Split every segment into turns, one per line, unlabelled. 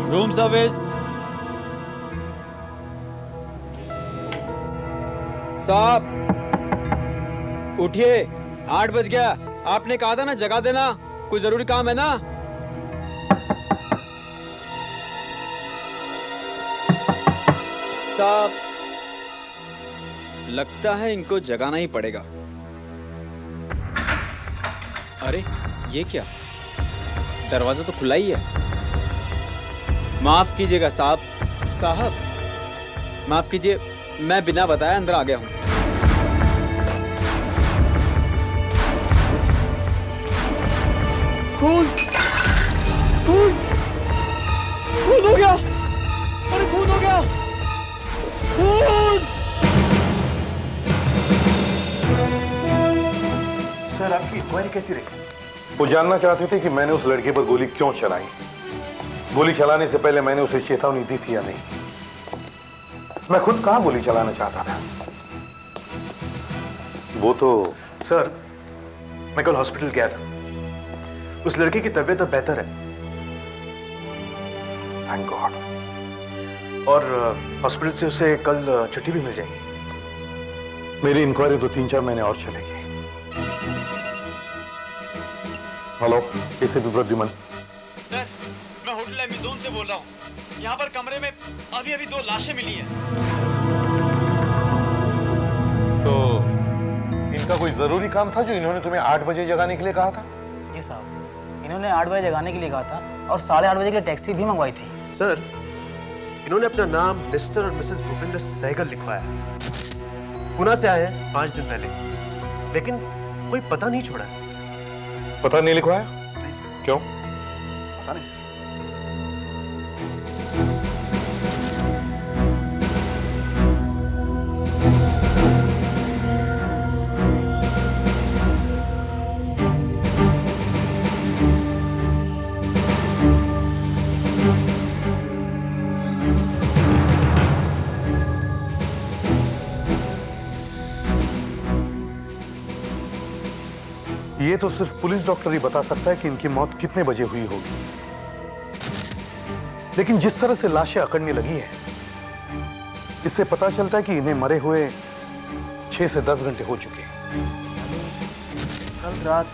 Room service. साहब उठिए, 8 बज गया। आपने कहा था ना जगा देना, कोई जरूरी काम है ना। साहब लगता है इनको जगाना ही पड़ेगा। अरे ये क्या, दरवाजा तो खुला ही है। माफ कीजिएगा साहब। साहब माफ कीजिए, मैं बिना बताए अंदर आ गया हूं। खून खून खून हो गया। अरे खून हो गया, खून।
सर आपकी इंक्वायरी कैसी रही?
वो जानना चाहते थे कि मैंने उस लड़के पर गोली क्यों चलाई। गोली चलाने से पहले मैंने उसे चेतावनी दी थी या नहीं। मैं खुद कहां गोली चलाना चाहता था। वो तो
सर मैं कल हॉस्पिटल गया था, उस लड़के की तबीयत अब बेहतर है।
Thank God.
और हॉस्पिटल से उसे कल छुट्टी भी मिल जाएगी।
मेरी इंक्वायरी तो 3-4 महीने और चलेगी। Hello, ACP Pradyuman.
सर मैं होटल एमेजोन से बोल रहा हूँ। यहाँ पर कमरे में अभी अभी 2 लाशें मिली हैं।
तो इनका कोई जरूरी काम था जो इन्होंने तुम्हें 8 बजे जगाने के लिए कहा था?
जी साहब, इन्होंने 8 बजे जगाने के लिए कहा था और 8:30 बजे की टैक्सी भी मंगवाई थी।
सर इन्होंने अपना नाम मिस्टर और मिसेस भूपेंद्र सहगल लिखवाया है। पुणे से आए हैं 5 दिन पहले, लेकिन कोई पता नहीं छोड़ा है।
पता नहीं लिखवाया? क्यों?
पता नहीं सर।
ये तो सिर्फ पुलिस डॉक्टर ही बता सकता है कि इनकी मौत कितने बजे हुई होगी। लेकिन जिस तरह से लाशें अकड़ने लगी है, इससे पता चलता है कि इन्हें मरे हुए 6 से 10 घंटे हो चुके हैं।
कल रात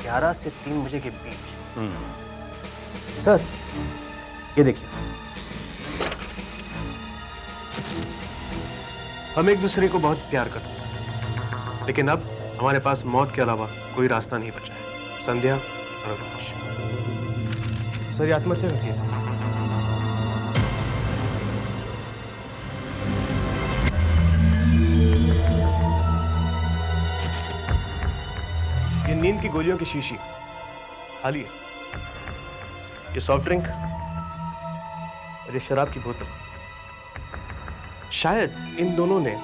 11 से 3 बजे के बीच। सर ये देखिए, हम एक दूसरे को बहुत प्यार करते हैं, लेकिन अब हमारे पास मौत के अलावा कोई रास्ता नहीं बचा है। संध्या और अवकाश। सर ये आत्महत्या का केस है। ये नींद की गोलियों की शीशी खाली है। ये सॉफ्ट ड्रिंक और ये शराब की बोतल। शायद इन दोनों ने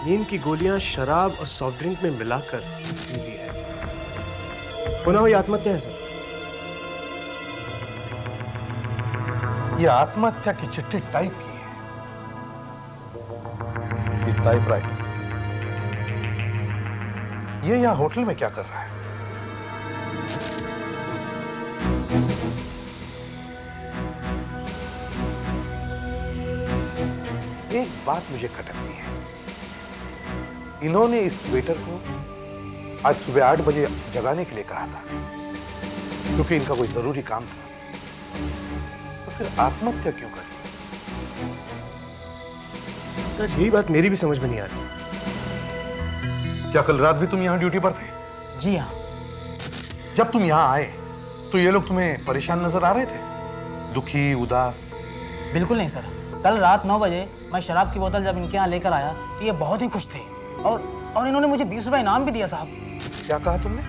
नींद की गोलियां शराब और सॉफ्ट ड्रिंक में मिलाकर पी ली है। पुनः ये आत्महत्या है सर।
ये आत्महत्या की चिट्ठी टाइप की है। ये टाइपराइटर ये यहां होटल में क्या कर रहा है? एक बात मुझे खटकती है। इन्होंने इस वेटर को आज सुबह 8 बजे जगाने के लिए कहा था क्योंकि इनका कोई जरूरी काम था। तो फिर आत्महत्या क्यों करी?
सर यही बात मेरी भी समझ में नहीं आ रही।
क्या कल रात भी तुम यहां ड्यूटी पर थे?
जी हाँ।
जब तुम यहां आए तो ये लोग तुम्हें परेशान नजर आ रहे थे? दुखी, उदास?
बिल्कुल नहीं सर, कल रात 9 बजे मैं शराब की बोतल जब इनके यहाँ लेकर आया तो ये बहुत ही खुश थे और इन्होंने मुझे 20 रुपए इनाम भी दिया साहब।
क्या कहा तुमने?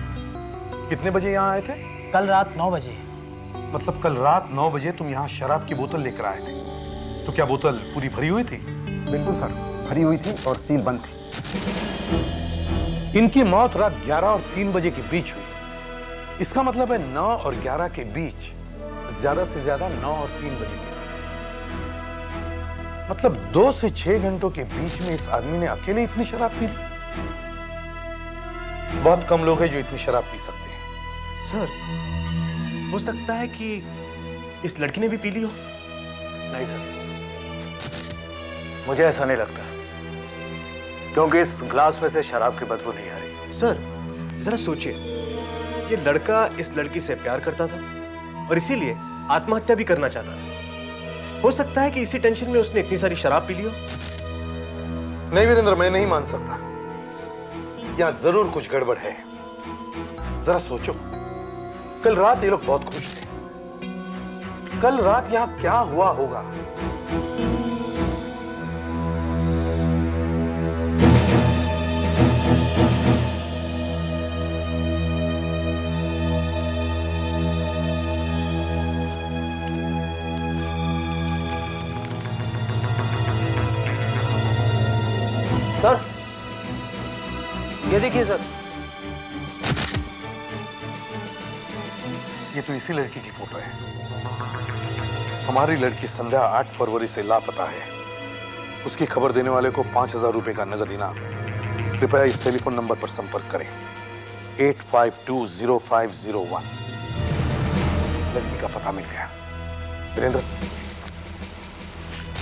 कितने बजे यहां आए थे?
कल रात 9 बजे।
मतलब कल रात 9 बजे तुम यहां शराब की बोतल लेकर आए थे। तो क्या बोतल पूरी भरी हुई थी?
बिल्कुल सर, भरी हुई थी और सील बंद थी।
इनकी मौत रात 11 और 3 बजे के बीच हुई। इसका मतलब है 9 और 11 के बीच, ज्यादा से ज्यादा 9 और 3 बजे के बीच। मतलब 2 से 6 घंटों के बीच में इस आदमी ने अकेले इतनी शराब पी ली। बहुत कम लोग हैं जो इतनी शराब पी सकते हैं।
सर हो सकता है कि इस लड़की ने भी पी ली हो?
नहीं सर, मुझे ऐसा नहीं लगता, क्योंकि इस ग्लास में से शराब की बदबू नहीं आ रही।
सर जरा सोचिए, ये लड़का इस लड़की से प्यार करता था और इसीलिए आत्महत्या भी करना चाहता था। हो सकता है कि इसी टेंशन में उसने इतनी सारी शराब पी ली हो।
नहीं वीरेंद्र, मैं नहीं मान सकता, यहां जरूर कुछ गड़बड़ है। जरा सोचो, कल रात ये लोग बहुत खुश थे, कल रात यहां क्या हुआ होगा?
सर, ये देखिए सर।
ये तो इसी लड़की की फोटो है। हमारी लड़की संध्या 8 फरवरी से लापता है। उसकी खबर देने वाले को 5,000 रुपए का नगद इनाम। कृपया इस टेलीफोन नंबर पर संपर्क करें, 85205001। लड़की का पता मिल गया। वीरेंद्र,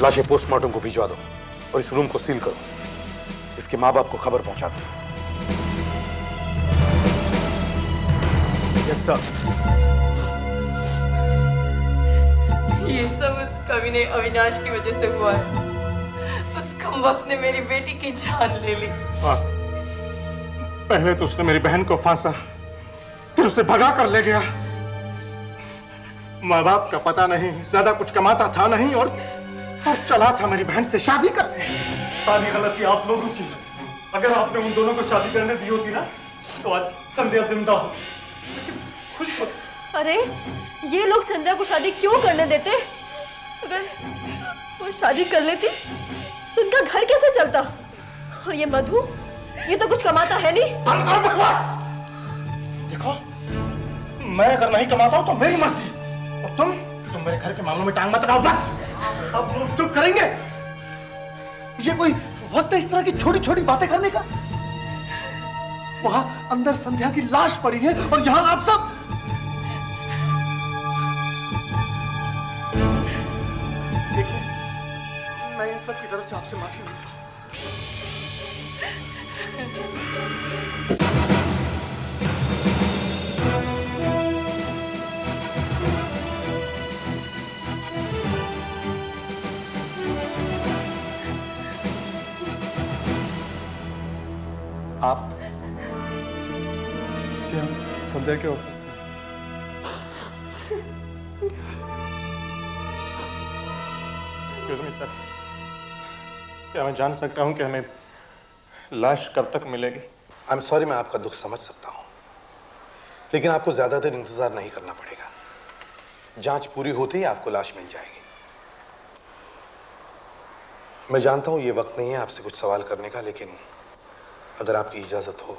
लाशें पोस्टमार्टम को भिजवा दो और इस रूम को सील करो। इसके माँ बाप को खबर पहुंचा दो।
Yes sir.
ये सब उस कमीने अविनाश की वजह से हुआ है। उस कमबख्त ने मेरी बेटी की जान ले ली।
पहले तो उसने मेरी बहन को फांसा, फिर उसे भगा कर ले गया। माँ बाप का पता नहीं, ज्यादा कुछ कमाता था नहीं और चला था मेरी बहन से शादी करने।
सारी गलती आप लोगों की है। अगर आपने उन दोनों को शादी करने दी होती ना, तो आज संध्या जिंदा हो, खुश हो।
अरे ये लोग संध्या को शादी क्यों करने देते? अगर वो शादी कर लेती तो उनका घर कैसे चलता? और ये मधु, ये तो कुछ कमाता है नहीं।
बंद करो बकवास। देखो, मैं अगर नहीं कमाता हूं तो मेरी मर्जी, और तुम मेरे घर के मामलों में टांग मत अड़ाओ। बस सब लोग चुप करेंगे। ये कोई वक्त है इस तरह की छोटी छोटी बातें करने का? वहां अंदर संध्या की लाश पड़ी है और यहां आप सब। देखिए, मैं इन सब की तरफ से आपसे माफी मांगता हूं।
आप?
जी हम संध्या के ऑफिस से।
एक्सक्यूज मी सर, क्या मैं जान सकता हूं कि हमें लाश कब तक मिलेगी?
आई एम सॉरी, मैं आपका दुख समझ सकता हूं, लेकिन आपको ज्यादा देर इंतजार नहीं करना पड़ेगा। जांच पूरी होते ही आपको लाश मिल जाएगी। मैं जानता हूं ये वक्त नहीं है आपसे कुछ सवाल करने का, लेकिन अगर आपकी इजाजत हो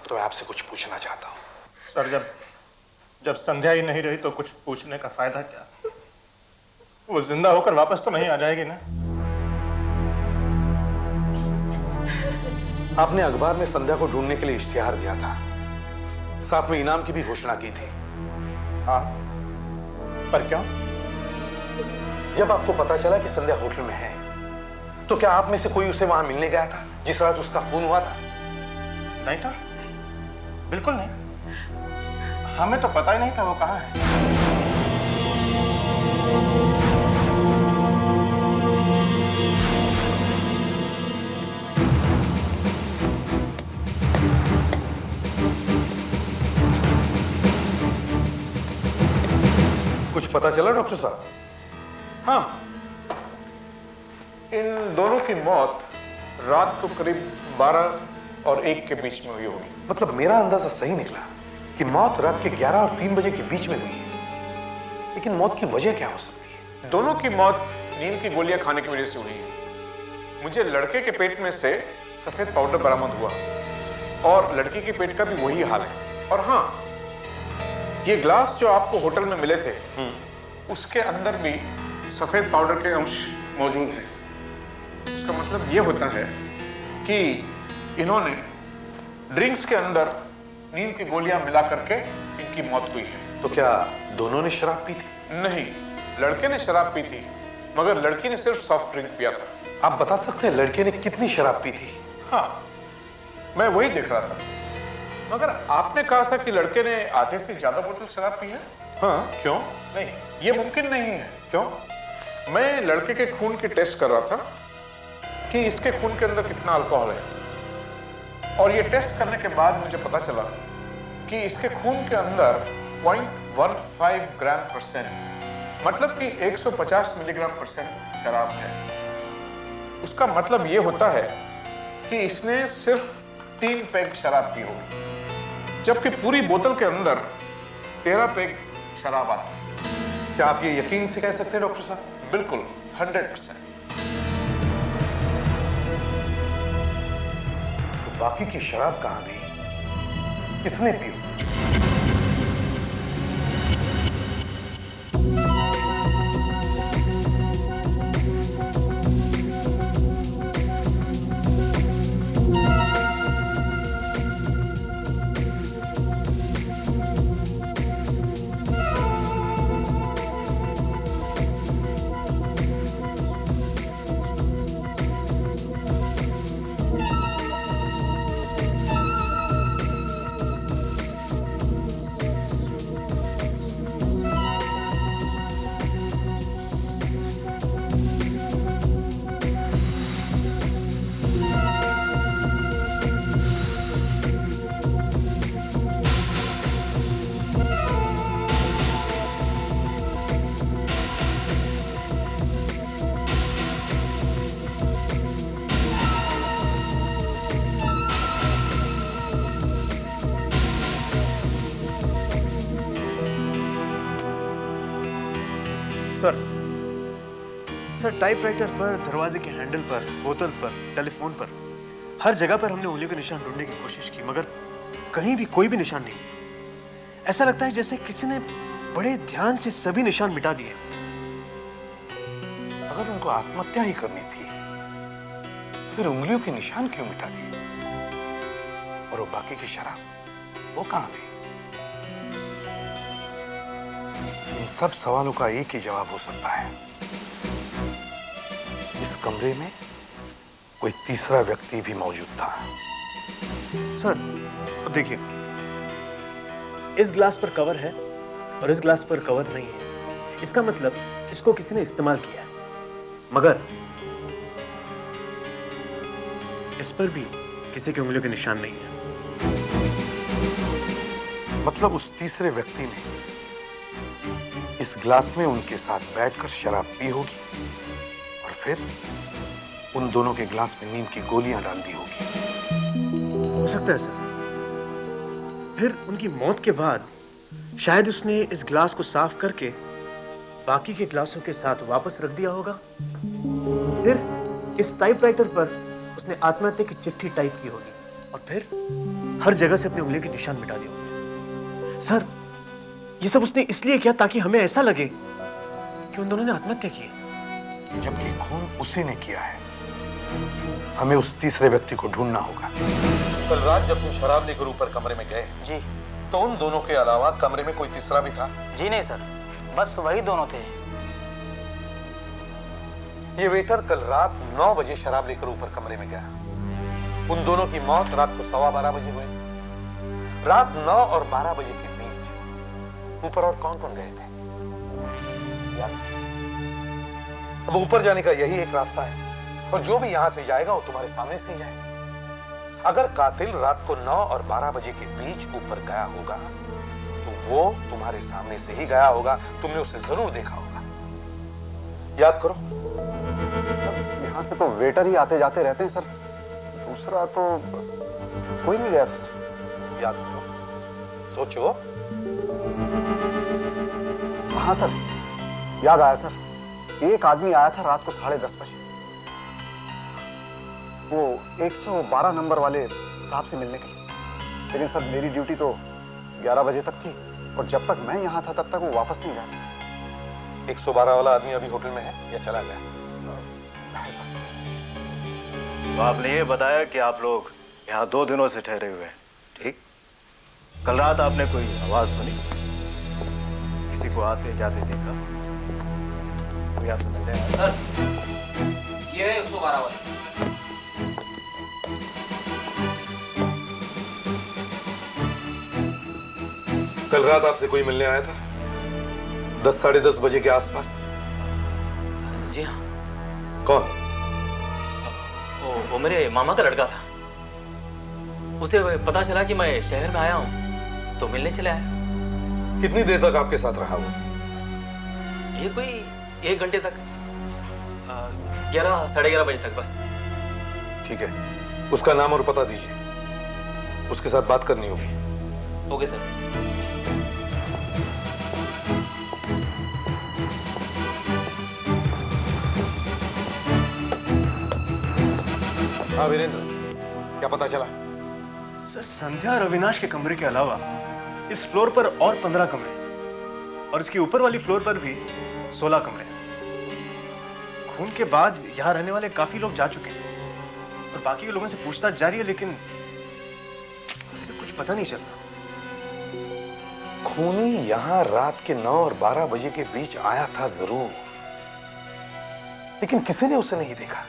तो मैं आपसे कुछ पूछना चाहता हूं।
सर, जब संध्या ही नहीं रही तो कुछ पूछने का फायदा क्या? वो जिंदा होकर वापस तो नहीं आ जाएगी ना?
आपने अखबार में संध्या को ढूंढने के लिए इश्तिहार दिया था, साथ में इनाम की भी घोषणा की थी।
हाँ, पर क्यों?
जब आपको पता चला कि संध्या होटल में है, तो क्या आप में से कोई उसे वहां मिलने गया था जिस रात उसका खून हुआ था?
नहीं था, बिल्कुल नहीं। हमें तो पता ही नहीं था वो कहाँ है।
कुछ पता चला डॉक्टर साहब?
हाँ, इन दोनों की मौत रात को करीब 12 और 1 के बीच में हुई होगी।
मतलब मेरा अंदाजा सही निकला कि मौत रात के 11 और 3 बजे के बीच में हुई है, लेकिन मौत की वजह क्या हो सकती है?
दोनों की मौत नींद की गोलियां खाने की वजह से हुई है। मुझे लड़के के पेट में से सफेद पाउडर बरामद हुआ और लड़की के पेट का भी वही हाल है। और हाँ, ये ग्लास जो आपको होटल में मिले थे, उसके अंदर भी सफेद पाउडर के अंश मौजूद हैं। इसका मतलब ये होता है कि इन्होंने ड्रिंक्स के अंदर नींद की गोलियां मिला करके इनकी मौत हुई है।
तो क्या दोनों ने शराब पी थी?
नहीं, लड़के ने शराब पी थी, मगर लड़की ने सिर्फ सॉफ्ट ड्रिंक पिया था।
आप बता सकते हैं लड़के ने कितनी शराब पी थी?
हाँ, मैं वही देख रहा था। मगर आपने कहा था कि लड़के ने आधे से ज्यादा बोतल शराब पी है।
हाँ, क्यों?
नहीं, ये मुमकिन नहीं है। क्यों? मैं लड़के के खून की टेस्ट कर रहा था कि इसके खून के अंदर कितना अल्कोहल है, और ये टेस्ट करने के बाद मुझे पता चला कि इसके खून के अंदर 0.15 ग्राम %, मतलब कि 150 मिलीग्राम % शराब है। उसका मतलब ये होता है कि इसने सिर्फ 3 पैग शराब पी होगी, जबकि पूरी बोतल के अंदर 13 पैग शराब आती है।
क्या आप ये यकीन से कह सकते हैं डॉक्टर साहब?
बिल्कुल, 100%।
तो बाकी की शराब कहां गई? किसने पी?
सर टाइपराइटर पर, दरवाजे के हैंडल पर, बोतल पर, टेलीफोन पर, हर जगह पर हमने उंगलियों के निशान ढूंढने की कोशिश की, मगर कहीं भी कोई भी निशान नहीं। ऐसा लगता है जैसे किसी ने बड़े ध्यान से सभी निशान मिटा दिए।
अगर उनको आत्महत्या ही करनी थी तो फिर उंगलियों के निशान क्यों मिटा दिए? और वो बाकी की शराब वो कहां गई? इन सब सवालों का एक ही जवाब हो सकता है। इस कमरे में कोई तीसरा व्यक्ति भी मौजूद था।
सर अब देखिए, इस ग्लास पर कवर है और इस ग्लास पर कवर नहीं है। इसका मतलब इसको किसी ने इस्तेमाल किया है, मगर इस पर भी किसी की उंगलियों के निशान नहीं है।
मतलब उस तीसरे व्यक्ति ने इस ग्लास में उनके साथ बैठकर शराब पी होगी और फिर उन दोनों के ग्लास में नींद की गोलियां डाल दी होगी।
हो सकता है सर। फिर उनकी मौत के बाद शायद उसने इस ग्लास को साफ करके बाकी के ग्लासों के साथ वापस रख दिया होगा। फिर इस टाइपराइटर पर उसने आत्महत्या की चिट्ठी टाइप की होगी और फिर हर जगह से अपनी उंगली के निशान मिटा दिए होंगे। सर ये सब उसने इसलिए किया ताकि हमें ऐसा लगे कि उन दोनों ने आत्महत्या की है,
जबकि खून उसी ने किया है। हमें उस तीसरे व्यक्ति को ढूंढना होगा।
कल रात जब तुम शराब लेकर ऊपर कमरे में गए
जी
तो उन दोनों के अलावा कमरे में कोई तीसरा भी था?
जी नहीं सर, बस वही दोनों थे।
ये वेटर कल रात 9 बजे शराब लेकर ऊपर कमरे में गया। उन दोनों की मौत रात को 12:15 बजे हुई। रात 9 और 12 बजे के बीच ऊपर और कौन कौन गए थे? अब ऊपर जाने का यही एक रास्ता है और जो भी यहां से जाएगा वो तुम्हारे सामने से ही जाएगा। अगर कातिल रात को 9 और 12 बजे के बीच ऊपर गया होगा तो वो तुम्हारे सामने से ही गया होगा। तुमने उसे जरूर देखा होगा। याद करो।
यहाँ से तो वेटर ही आते जाते रहते हैं सर। दूसरा तो कोई नहीं गया था सर।
याद करो, सोचो।
हाँ सर, याद आया सर। एक आदमी आया था रात को 10:30 बजे। वो 112 नंबर वाले साहब से मिलने के लिए। लेकिन सर मेरी ड्यूटी तो 11 बजे तक थी और जब तक मैं यहाँ था तब तक वो वापस नहीं गया था।
112 वाला आदमी अभी होटल में है या चला गया?
तो आपने ये बताया कि आप लोग यहाँ 2 दिनों से ठहरे हुए हैं, ठीक? कल रात आपने कोई आवाज सुनी? किसी को आते जाते देखा। कोई आपसे मिलने आया?
सर ये है 112 वाला।
कल रात आपसे कोई मिलने आया था 10 साढ़े 10 बजे के आसपास?
जी हाँ।
कौन?
वो मेरे मामा का लड़का था। उसे पता चला कि मैं शहर में आया हूँ तो मिलने चले आया।
कितनी देर तक आपके साथ रहा वो?
ये कोई 1 घंटे तक, 11 साढ़े 11 बजे तक बस।
ठीक है, उसका नाम और पता दीजिए, उसके साथ बात करनी होगी।
Okay sir.
हाँ वीरेंद्र, क्या पता चला?
सर संध्या और अविनाश के कमरे के अलावा इस फ्लोर पर और 15 कमरे और इसके ऊपर वाली फ्लोर पर भी 16 कमरे। खून के बाद यहाँ रहने वाले काफी लोग जा चुके हैं और बाकी के लोगों से पूछताछ जारी है, लेकिन अभी तो कुछ पता नहीं चल रहा।
खूनी यहाँ रात के 9 और 12 बजे के बीच आया था जरूर, लेकिन किसी ने उसे नहीं देखा।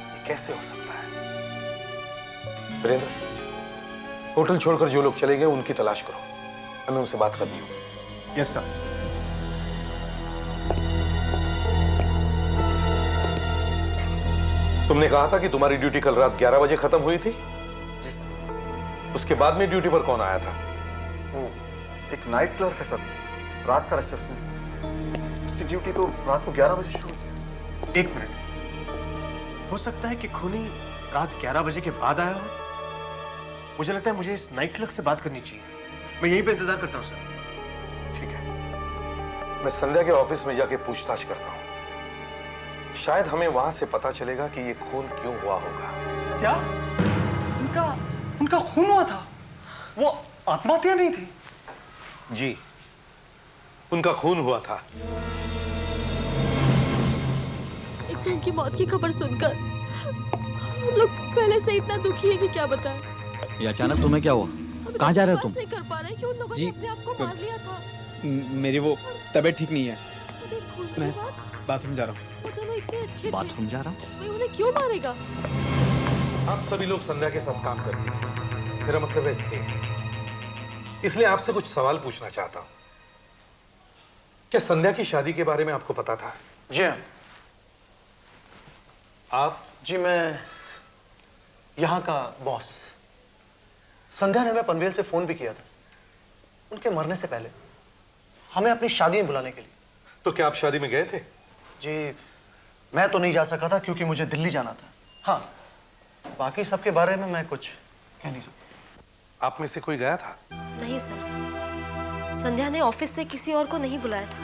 ये कैसे हो सकता है? वीरेंद्र, होटल छोड़कर जो लोग चले गए उनकी तलाश करो, हमें उनसे बात करनी होगी।
Yes sir.
तुमने कहा था कि तुम्हारी ड्यूटी कल रात 11 बजे खत्म हुई थी?
जी सर।
उसके बाद में ड्यूटी पर कौन आया था?
वो एक नाइट क्लर्क है सर, रात का रिसेप्शनिस्ट। उसकी ड्यूटी तो रात को 11 बजे शुरू हुई।
1 मिनट, हो सकता है कि खूनी रात 11 बजे के बाद आया हो। मुझे लगता है मुझे इस नाइट क्लर्क से बात करनी चाहिए। मैं यहीं पे इंतजार करता हूँ सर।
ठीक है, मैं संध्या के ऑफिस में जाके पूछताछ करता हूँ। शायद हमें वहां से पता चलेगा कि ये खून क्यों हुआ होगा।
क्या उनका खून हुआ था? वो आत्महत्या नहीं थी?
जी, उनका खून हुआ था।
एक तो उनकी मौत की खबर सुनकर हम लोग पहले से इतना दुखी है कि क्या बताएं।
ये अचानक तुम्हें क्या हुआ? कहाँ जा रहे हो तुम?
नहीं कर पा रहे कि उन लोगों
जी,
ने अपने आप को मार लिया था।
मेरी वो तबीयत ठीक नहीं है,
खून की
मैं
बात,
बाथरूम जा रहा हूँ।
वो दोनों इतने अच्छे थे।
बाथरूम जा रहा हूँ?
कोई उन्हें क्यों मारेगा?
आप सभी लोग संध्या के साथ काम करते हैं, मेरा मतलब है थे। इसलिए आपसे कुछ सवाल पूछना चाहता हूं। क्या संध्या की शादी के बारे में आपको पता था?
जी हाँ।
आप?
जी, मैं यहाँ का बॉस। संध्या ने हमें पनवेल से फोन भी किया था उनके मरने से पहले, हमें अपनी शादी में बुलाने के लिए।
तो क्या आप शादी में गए थे?
जी, मैं तो नहीं जा सका था क्योंकि मुझे दिल्ली जाना था। हाँ, बाकी सबके बारे में मैं कुछ कह नहीं सकता।
आप में से कोई गया था?
नहीं सर, संध्या ने ऑफिस से किसी और को नहीं बुलाया था।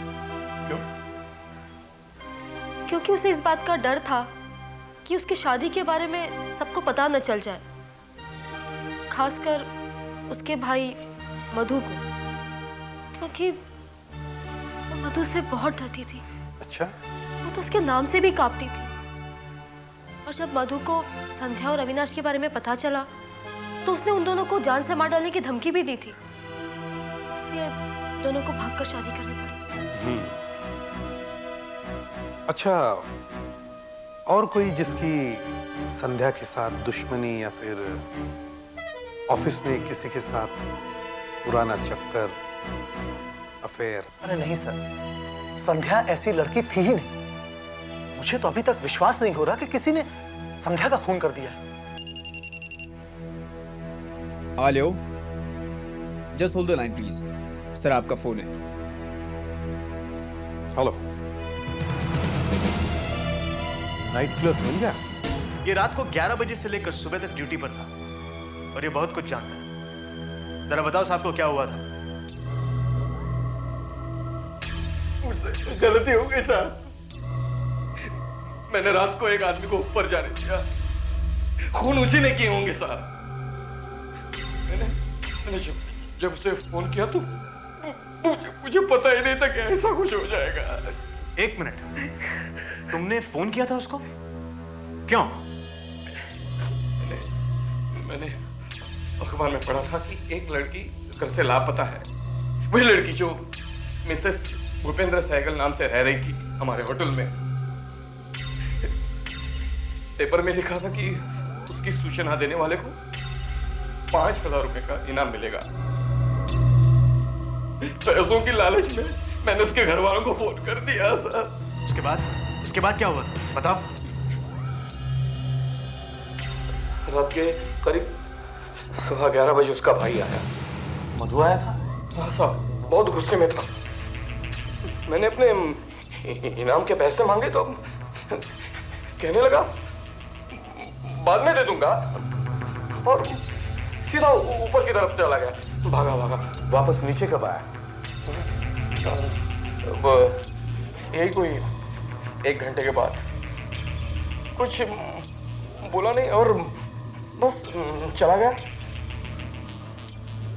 क्यों?
क्योंकि उसे इस बात का डर था कि उसकी शादी के बारे में सबको पता न चल जाए, खासकर उसके भाई मधु को, क्योंकि वो मधु से बहुत डरती थी।
अच्छा।
वो तो उसके नाम से भी कांपती थी। और जब मधु को संध्या और अविनाश के बारे में पता चला तो उसने उन दोनों को जान से मार डालने की धमकी भी दी थी। इसलिए दोनों को भागकर शादी करनी पड़ी।
अच्छा, और कोई जिसकी संध्या के साथ दुश्मनी या फिर ऑफिस में किसी के साथ पुराना चक्कर, अफेयर?
अरे नहीं सर, संध्या ऐसी लड़की थी ही नहीं। मुझे तो अभी तक विश्वास नहीं हो रहा कि किसी ने संध्या का खून कर दिया है।
Hello, just hold the line please. Sir आपका फोन है।
हेलो, नाइट क्लर्क मिल गया?
ये रात को 11 बजे से लेकर सुबह तक ड्यूटी पर था और ये बहुत कुछ जानता है। जरा बताओ साहब को क्या हुआ था?
मुझसे गलती हो गई साहब। मैंने रात को एक आदमी को ऊपर जाने दिया। खून उसी ने किए होंगे साहब। मैंने जब उसे फोन किया तो मुझे पता ही नहीं था कि ऐसा कुछ हो जाएगा।
1 मिनट, तुमने फोन किया था उसको? क्यों?
मैंने अखबार में पढ़ा था कि एक लड़की घर से लापता है। वही लड़की जो मिसेस भूपेंद्र सहगल नाम से रह रही थी हमारे होटल में। पेपर में लिखा था कि उसकी सूचना देने वाले को 5,000 रुपए का इनाम मिलेगा। पैसों की लालच में मैंने उसके घर वालों को फोन कर दिया सर।
उसके बाद क्या हुआ बताओ।
रात के करीब 11:15 बजे उसका भाई आया।
मधु आया था?
हाँ साहब, बहुत गुस्से में था। मैंने अपने इनाम के पैसे मांगे तो कहने लगा बाद में दे दूंगा और सीधा ऊपर की तरफ चला गया। भागा।
वापस नीचे कब आया?
यही कोई 1 घंटे के बाद। कुछ बोला नहीं और बस चला गया।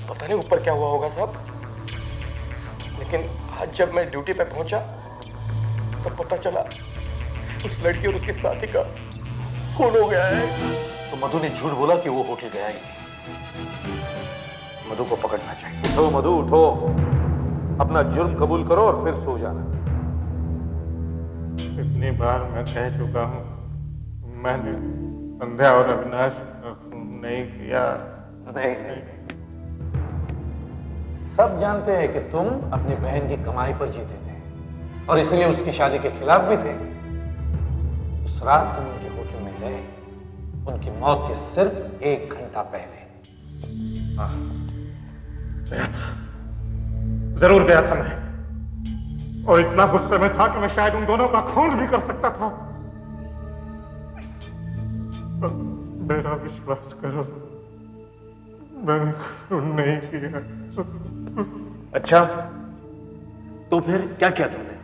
पता नहीं ऊपर क्या हुआ होगा साहब, लेकिन आज जब मैं ड्यूटी पे पहुंचा तो पता चला उस लड़की और उसके साथी का खून हो गया है।
तो मधु ने झूठ बोला कि वो होटल गया ही नहीं। मधु को पकड़ना चाहिए। उठो मधु, उठो, अपना जुर्म कबूल करो और फिर सो जाना।
इतनी बार मैं कह चुका हूँ, मैंने संध्या और अविनाश का खून नहीं किया।
नहीं, सब जानते हैं कि तुम अपनी बहन की कमाई पर जीते थे और इसलिए उसकी शादी के खिलाफ भी थे। उस रात तुम उनके होटल में गए, उनकी मौत के सिर्फ 1 घंटा पहले।
हाँ, गया था, जरूर गया था मैं, और इतना गुस्से में था कि मैं शायद उन दोनों का खून भी कर सकता था। मेरा विश्वास करो, मैंने खून नहीं किया।
अच्छा, तो फिर क्या किया तुमने?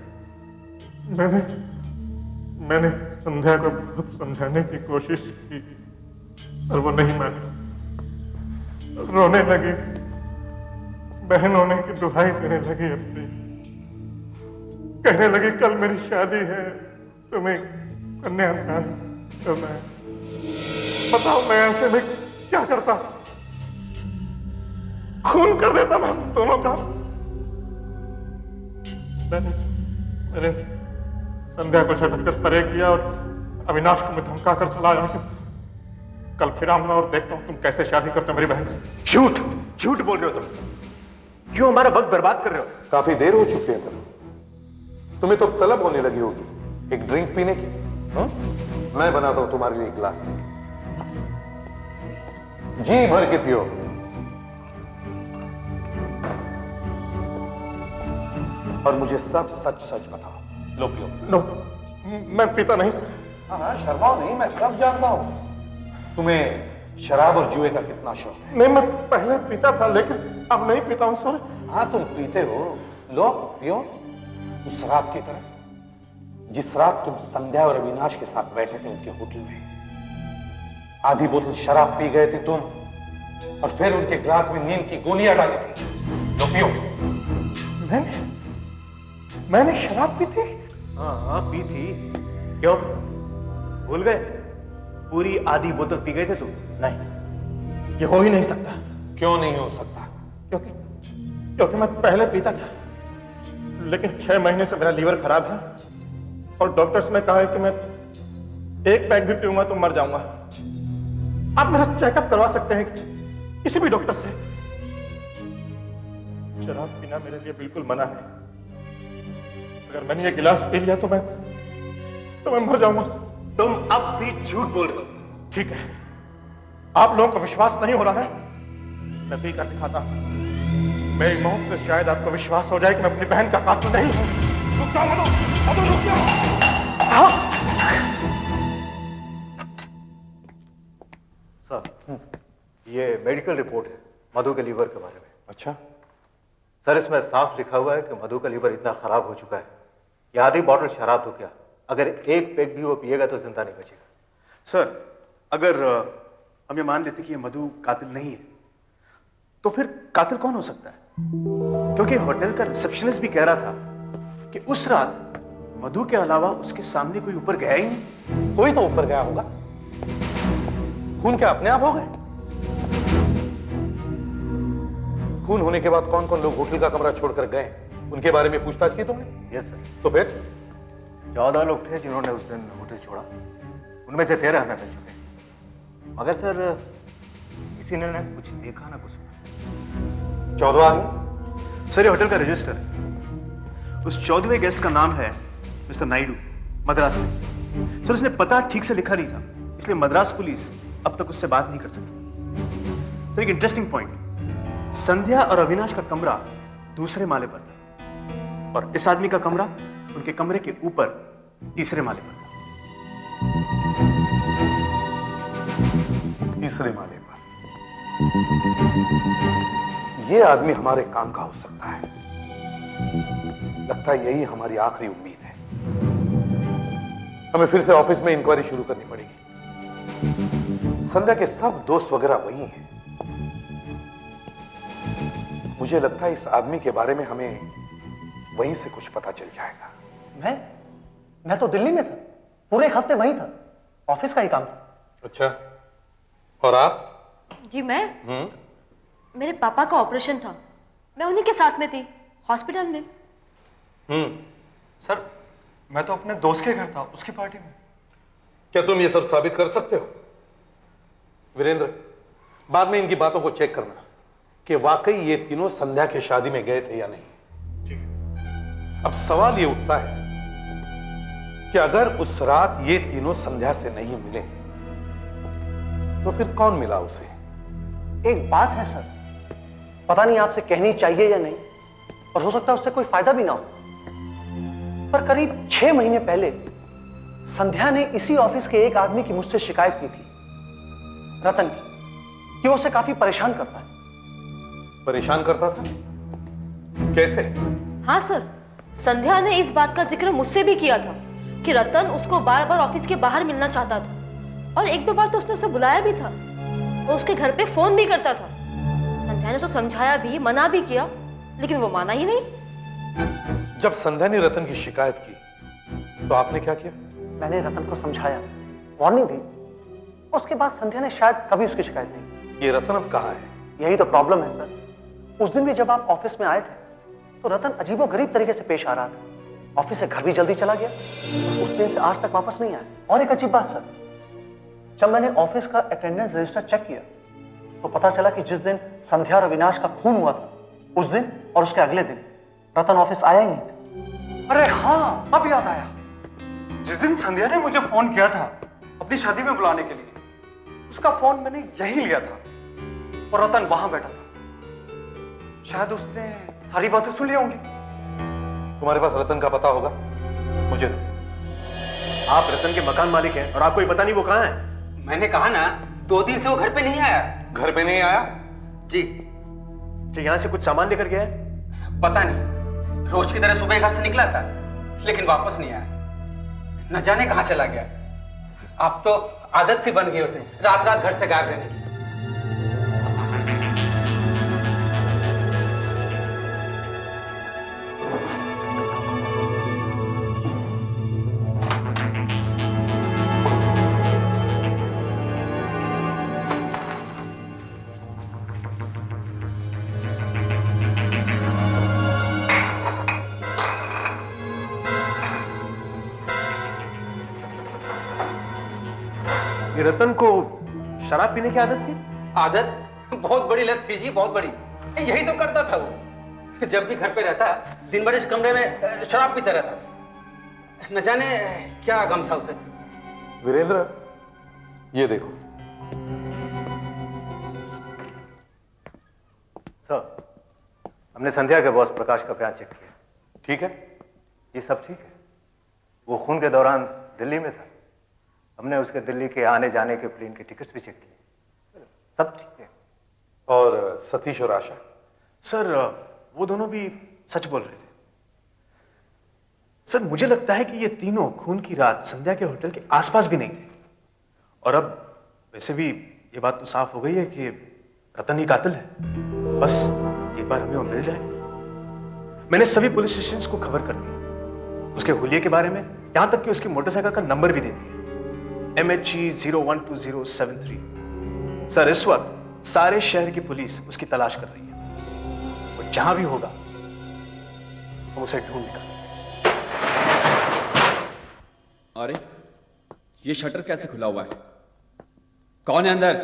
मैंने संध्या को बहुत समझाने की कोशिश की, पर वो नहीं मानी। रोने लगी, बहन होने की दुहाई देने लगी अपनी। कहने लगी कल मेरी शादी है, तुम्हें कन्यादान करना है। बताओ मैं ऐसे में क्या करता? खून कर देता मैं दोनों का। मैंने संध्या को झटक कर परे किया और अविनाश को मैं धमका कर चला आया कि कल फिर आऊंगा और देखता हूं तुम कैसे शादी करते हो मेरी बहन से।
झूठ बोल रहे हो तुम। क्यों हमारा वक्त बर्बाद कर रहे हो?
काफी देर हो चुकी है तुम्हें तो तलब होने लगी होगी एक ड्रिंक पीने की। मैं बनाता हूं तुम्हारे लिए एक गिलास, जी भर के पियो। और मुझे सब सच सच बताओ। लो पियो।
नो, मैं पीता नहीं सर।
हाँ, शर्माओ नहीं, मैं सब जानता हूं। तुम्हें शराब और जुए का कितना शौक है?
नहीं, मैं पहले पीता था लेकिन अब नहीं पीता हूं सर।
हाँ, तुम पीते हो, लो पियो। उस रात की तरह जिस रात तुम संध्या और अविनाश के साथ बैठे थे उनके होटल में, आधी बोतल शराब पी गए थे तुम और फिर उनके ग्लास में नींद की गोलियां डाली थी। लो पियो।
मैंने शराब पी थी?
हाँ, पी थी। क्यों भूल गए? पूरी आधी बोतल पी गए थे तुम?
नहीं, ये हो ही नहीं सकता।
क्यों नहीं हो सकता?
क्योंकि मैं पहले पीता था, लेकिन 6 महीने से मेरा लीवर खराब है और डॉक्टर्स ने कहा है कि मैं 1 पैक भी पीऊंगा तो मर जाऊंगा। आप मेरा चेकअप करवा सकते हैं किसी भी डॉक्टर से। शराब पीना मेरे लिए बिल्कुल मना है। अगर मैंने ये गिलास पी लिया तो मैं मर जाऊंगा।
तुम अब भी झूठ बोल रहे हो।
ठीक है, आप लोगों को विश्वास नहीं हो रहा है, मैं पी कर दिखाता हूं। मेरी मौत से शायद आपको विश्वास हो जाए कि मैं अपनी बहन का कातिल नहीं हूं। रुक जाओ मधु, रुक जाओ।
सर, ये मेडिकल रिपोर्ट है मधु के लीवर के बारे में।
अच्छा
सर, इसमें साफ लिखा हुआ है कि मधु का लीवर इतना खराब हो चुका है कि आधी बॉटल शराब तो क्या, अगर 1 पैक भी वो पिएगा तो जिंदा नहीं बचेगा।
सर, अगर हम ये मान लेते कि ये मधु कातिल नहीं है, तो फिर कातिल कौन हो सकता है? क्योंकि होटल का रिसेप्शनिस्ट भी कह रहा था कि उस रात मधु के अलावा उसके सामने कोई ऊपर गया ही नहीं।
कोई तो ऊपर गया होगा। खून क्या अपने आप हो गए? खून होने के बाद कौन कौन लोग होटल का कमरा छोड़कर गए उनके बारे में पूछताछ की तुमने?
Yes sir.
तो फिर
14 लोग थे जिन्होंने उस दिन होटल छोड़ा, उनमें से 13 हमें मिल चुके, मगर सर किसी ने ना कुछ देखा ना कुछ सुना।
14 आदमी?
सर ये होटल का रजिस्टर है। उस 14वें गेस्ट का नाम है मिस्टर नायडू, मद्रास से। सर उसने पता ठीक से लिखा नहीं था, इसलिए मद्रास पुलिस अब तक उससे बात नहीं कर सकी। सर एक इंटरेस्टिंग पॉइंट, संध्या और अविनाश का कमरा दूसरे माले पर था और इस आदमी का कमरा उनके कमरे के ऊपर तीसरे माले पर था।
तीसरे माले पर? ये आदमी हमारे काम का हो सकता है। लगता है यही हमारी आखिरी उम्मीद है। हमें फिर से ऑफिस में इंक्वायरी शुरू करनी पड़ेगी। संध्या के सब दोस्त वगैरह वही हैं। मुझे लगता है इस आदमी के बारे में हमें वहीं से कुछ पता चल जाएगा।
मैं तो दिल्ली में था, पूरे एक हफ्ते वहीं था, ऑफिस का ही काम था।
अच्छा, और आप?
जी मैं मेरे पापा का ऑपरेशन था, मैं उन्हीं के साथ में थी, हॉस्पिटल में।
सर मैं तो अपने दोस्त के घर था, उसकी पार्टी में।
क्या तुम ये सब साबित कर सकते हो? वीरेंद्र, बाद में इनकी बातों को चेक करना कि वाकई ये तीनों संध्या की शादी में गए थे या नहीं।
ठीक है।
अब सवाल ये उठता है कि अगर उस रात ये तीनों संध्या से नहीं मिले तो फिर कौन मिला उसे?
एक बात है सर, पता नहीं आपसे कहनी चाहिए या नहीं, और हो सकता है उससे कोई फायदा भी ना हो, पर करीब 6 महीने पहले संध्या ने इसी ऑफिस के एक आदमी की मुझसे शिकायत की थी, रतन की, कि वो उसे काफी परेशान करता है।
परेशान करता था? कैसे?
हाँ सर, संध्या ने इस बात का जिक्र मुझसे भी किया था कि रतन उसको बार बार ऑफिस के बाहर मिलना चाहता था, और 1-2 बार तो उसने उसे बुलाया भी था और उसके घर पे फोन भी करता था। संध्या ने उसे समझाया भी, मना भी किया, लेकिन वो माना ही नहीं।
जब संध्या ने रतन की शिकायत की तो आपने क्या किया?
मैंने रतन को समझाया, वार्निंग दी, उसके बाद संध्या ने शायद कभी उसकी शिकायत नहीं की।
ये रतन अब कहाँ है?
यही तो प्रॉब्लम है सर। उस दिन भी जब आप ऑफिस में आए थे तो रतन अजीबोगरीब तरीके से पेश आ रहा था। ऑफिस से घर भी जल्दी चला गया, उस दिन से आज तक वापस नहीं आया। और एक अजीब बात सर, जब मैंने ऑफिस का अटेंडेंस रजिस्टर चेक किया तो पता चला कि जिस दिन संध्या और अविनाश का खून हुआ था उस दिन और उसके अगले दिन रतन ऑफिस आया ही नहीं था।
अरे हाँ, अब याद आया। जिस दिन संध्या ने मुझे फोन किया था अपनी शादी में बुलाने के लिए, उसका फोन मैंने यही लिया था और रतन वहां बैठा था। शायद उसने सारी बातें सुन ली होंगी।
तुम्हारे पास रतन का पता होगा? मुझे दो।
आप रतन के मकान मालिक हैं और आपको ही पता नहीं वो कहाँ है?
मैंने कहा ना, 2 दिन से वो घर पे नहीं आया।
घर पे नहीं आया?
जी।
यहाँ से कुछ सामान लेकर गया है?
पता नहीं, रोज की तरह सुबह घर से निकला था लेकिन वापस नहीं आया, न जाने कहां चला गया। अब तो आदत सी बन गई उसे रात रात घर से गायब रहने की।
ये रतन को शराब पीने की आदत थी?
आदत? बहुत बड़ी लत थी जी, बहुत बड़ी। यही तो करता था वो, जब भी घर पे रहता दिन भर इस कमरे में शराब पीता रहता था। न जाने क्या गम था उसे।
वीरेंद्र, ये देखो।
सर, हमने संध्या के बॉस प्रकाश का बयान चेक किया।
ठीक है?
ये सब ठीक है। वो खून के दौरान दिल्ली में था। हमने उसके दिल्ली के आने जाने के प्लेन के टिकट्स भी चेक किए, सब ठीक है।
और सतीश और आशा?
सर वो दोनों भी सच बोल रहे थे। सर मुझे लगता है कि ये तीनों खून की रात संध्या के होटल के आसपास भी नहीं थे। और अब वैसे भी ये बात तो साफ हो गई है कि रतन ही कातिल है। बस एक बार हमें वो मिल जाए। मैंने सभी पुलिस स्टेशन को खबर कर दी, उसके हुलिये के बारे में, यहां तक कि उसकी मोटरसाइकिल का नंबर भी दे दिया, MHE 012073। सर इस वक्त सारे शहर की पुलिस उसकी तलाश कर रही है। जहां भी होगा हम उसे ढूंढ निकालेंगे।
अरे ये शटर कैसे खुला हुआ है? कौन है अंदर?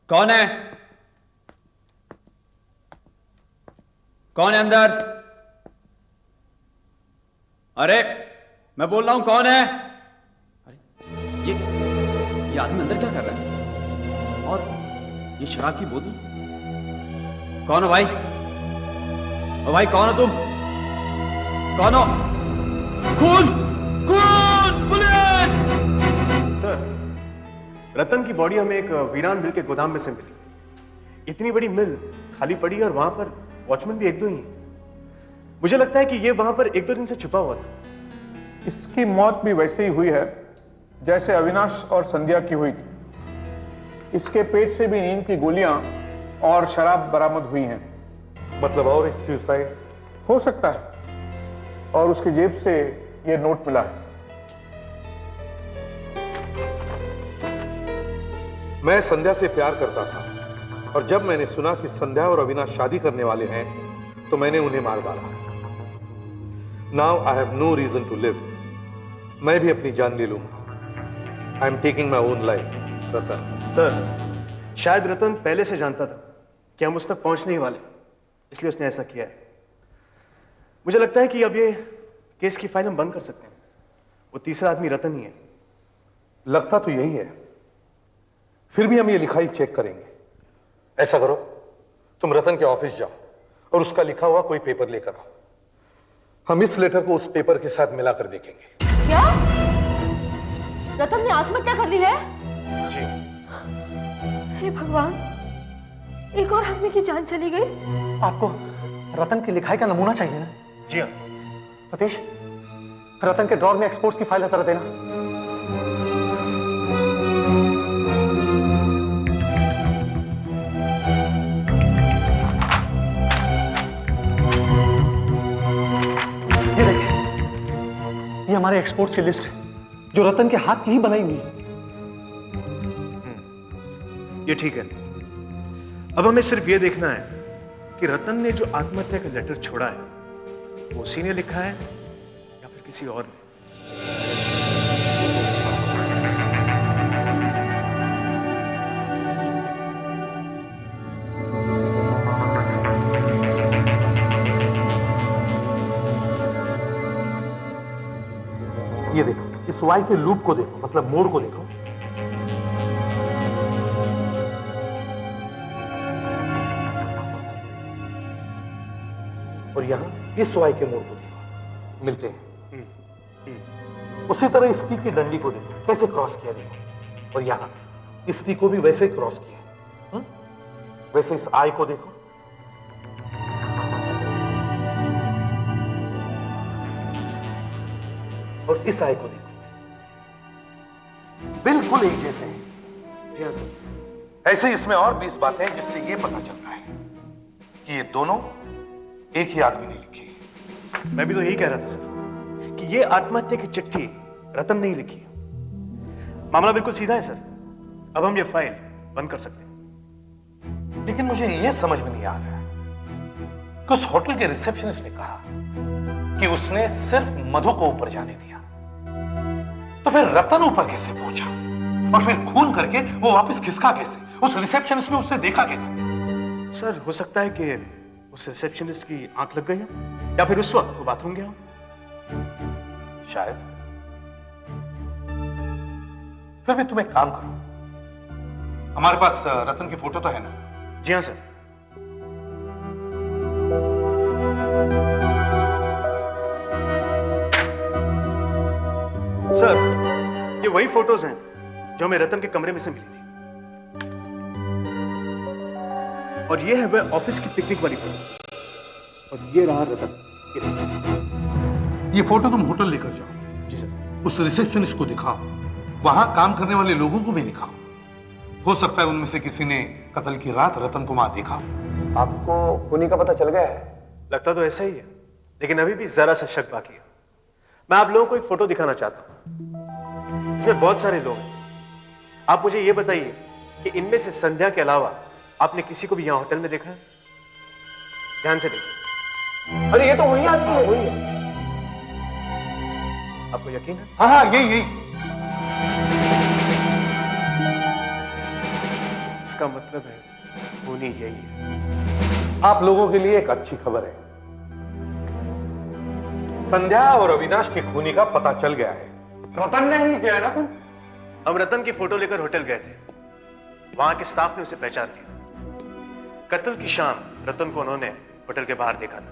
कौन है? कौन है अंदर? अरे मैं बोल रहा हूं, कौन है? अरे ये आदमी अंदर क्या कर रहा है? और ये शराब की बोतल? कौन हो भाई? ओ भाई कौन हो तुम? कौन हो? खून! खून! पुलिस!
सर, रतन की बॉडी हमें एक वीरान मिल के गोदाम में से मिली। इतनी बड़ी मिल खाली पड़ी और वहां पर वॉचमैन भी एक दो ही है। मुझे लगता है कि ये वहां पर एक दो दिन से छुपा हुआ था।
इसकी मौत भी वैसे ही हुई है जैसे अविनाश और संध्या की हुई थी। इसके पेट से भी नींद की गोलियां और शराब बरामद हुई हैं।
मतलब और एक सुसाइड
हो सकता है। और उसकी जेब से यह नोट मिला है।
मैं संध्या से प्यार करता था और जब मैंने सुना कि संध्या और अविनाश शादी करने वाले हैं तो मैंने उन्हें मार डाला। Now I have no reason to live. मैं भी अपनी जान ले लूंगा। I am taking my own life. Ratan
sir, शायद रतन पहले से जानता था कि हम उस तक पहुंचने ही वाले, इसलिए उसने ऐसा किया है। मुझे लगता है कि अब ये केस की फाइल हम बंद कर सकते हैं। वो तीसरा आदमी रतन ही है।
लगता तो यही है, फिर भी हम ये लिखाई चेक करेंगे। ऐसा करो, तुम रतन के ऑफिस जाओ और उसका लिखा हुआ कोई पेपर लेकर आओ। हम इस लेटर को उस पेपर के साथ मिलाकर देखेंगे।
क्या? रतन ने आत्महत्या कर ली है?
जी।
हे भगवान, एक और आदमी की जान चली गई।
आपको रतन की लिखाई का नमूना चाहिए ना?
जी हाँ।
सतीश, रतन के ड्रॉर में एक्सपोर्ट्स की फाइल है, जरा देना। ये देखिए, ये हमारे एक्सपोर्ट्स की लिस्ट है जो रतन के हाथ की ही बनाई हुई है।
ये ठीक है। अब हमें सिर्फ ये देखना है कि रतन ने जो आत्महत्या का लेटर छोड़ा है वो उसी ने लिखा है या फिर किसी और ने।
ये देखो, इस वाई के लूप को देखो, मतलब मोड़ को देखो। और यहां इस वाई के मोड़ को देखो, मिलते हैं। उसी तरह इस टी की डंडी को देखो, कैसे क्रॉस किया देखो। और यहां इस टी को भी वैसे ही क्रॉस किया। वैसे इस आई को देखो। और इस आई को देखो, बिल्कुल एक जैसे हैं। ऐसे इसमें और 20 बातें हैं जिससे यह पता चलता है कि ये दोनों एक ही आदमी ने लिखी है।
मैं भी तो यही कह रहा था सर कि ये आत्महत्या की चिट्ठी रतन ने ही लिखी है। मामला बिल्कुल सीधा है सर। अब हम ये फाइल बंद कर सकते हैं।
लेकिन मुझे यह समझ में नहीं आ रहा कि उस होटल के रिसेप्शनिस्ट ने कहा कि उसने सिर्फ मधु को ऊपर जाने दिया, तो फिर रतन ऊपर कैसे पहुंचा? और फिर खून करके वो वापस खिसका कैसे? उस रिसेप्शनिस्ट ने उससे देखा कैसे?
सर, हो सकता है कि उस रिसेप्शनिस्ट की आंख लग गई हो या फिर उस वक्त वो बाथरूम गया हो।
शायद। फिर भी तुम एक काम करो, हमारे पास रतन की फोटो तो है ना?
जी हाँ सर। सर, ये वही फोटोज हैं जो हमें रतन के कमरे में से मिली थी। और ये है वह ऑफिस की पिकनिक वाली फोटो। और ये रहा रतन।
ये फोटो तुम होटल लेकर जाओ।
जी सर।
उस रिसेप्शनिस्ट को दिखाओ, वहां काम करने वाले लोगों को भी दिखाओ। हो सकता है उनमें से किसी ने कत्ल की रात रतन को वहां देखा।
आपको खूनी का पता चल गया है?
लगता तो ऐसा ही है, लेकिन अभी भी जरा सा शक बाकी है। मैं आप लोगों को एक फोटो दिखाना चाहता हूं। इसमें बहुत सारे लोग हैं। आप मुझे यह बताइए कि इनमें से संध्या के अलावा आपने किसी को भी यहां होटल में देखा है? ध्यान से देखिए।
अरे ये तो वही आदमी है। वही है।
आपको यकीन है?
हाँ हाँ, यही।
इसका मतलब है खूनी यही है।
आप लोगों के लिए एक अच्छी खबर है। संध्या और अविनाश के खूनी का पता चल गया है। रतन ने ही किया है ना तुम?
हम रतन की फोटो लेकर होटल गए थे। वहां के स्टाफ ने उसे पहचान लिया। कत्ल की शाम रतन को उन्होंने होटल के बाहर देखा था।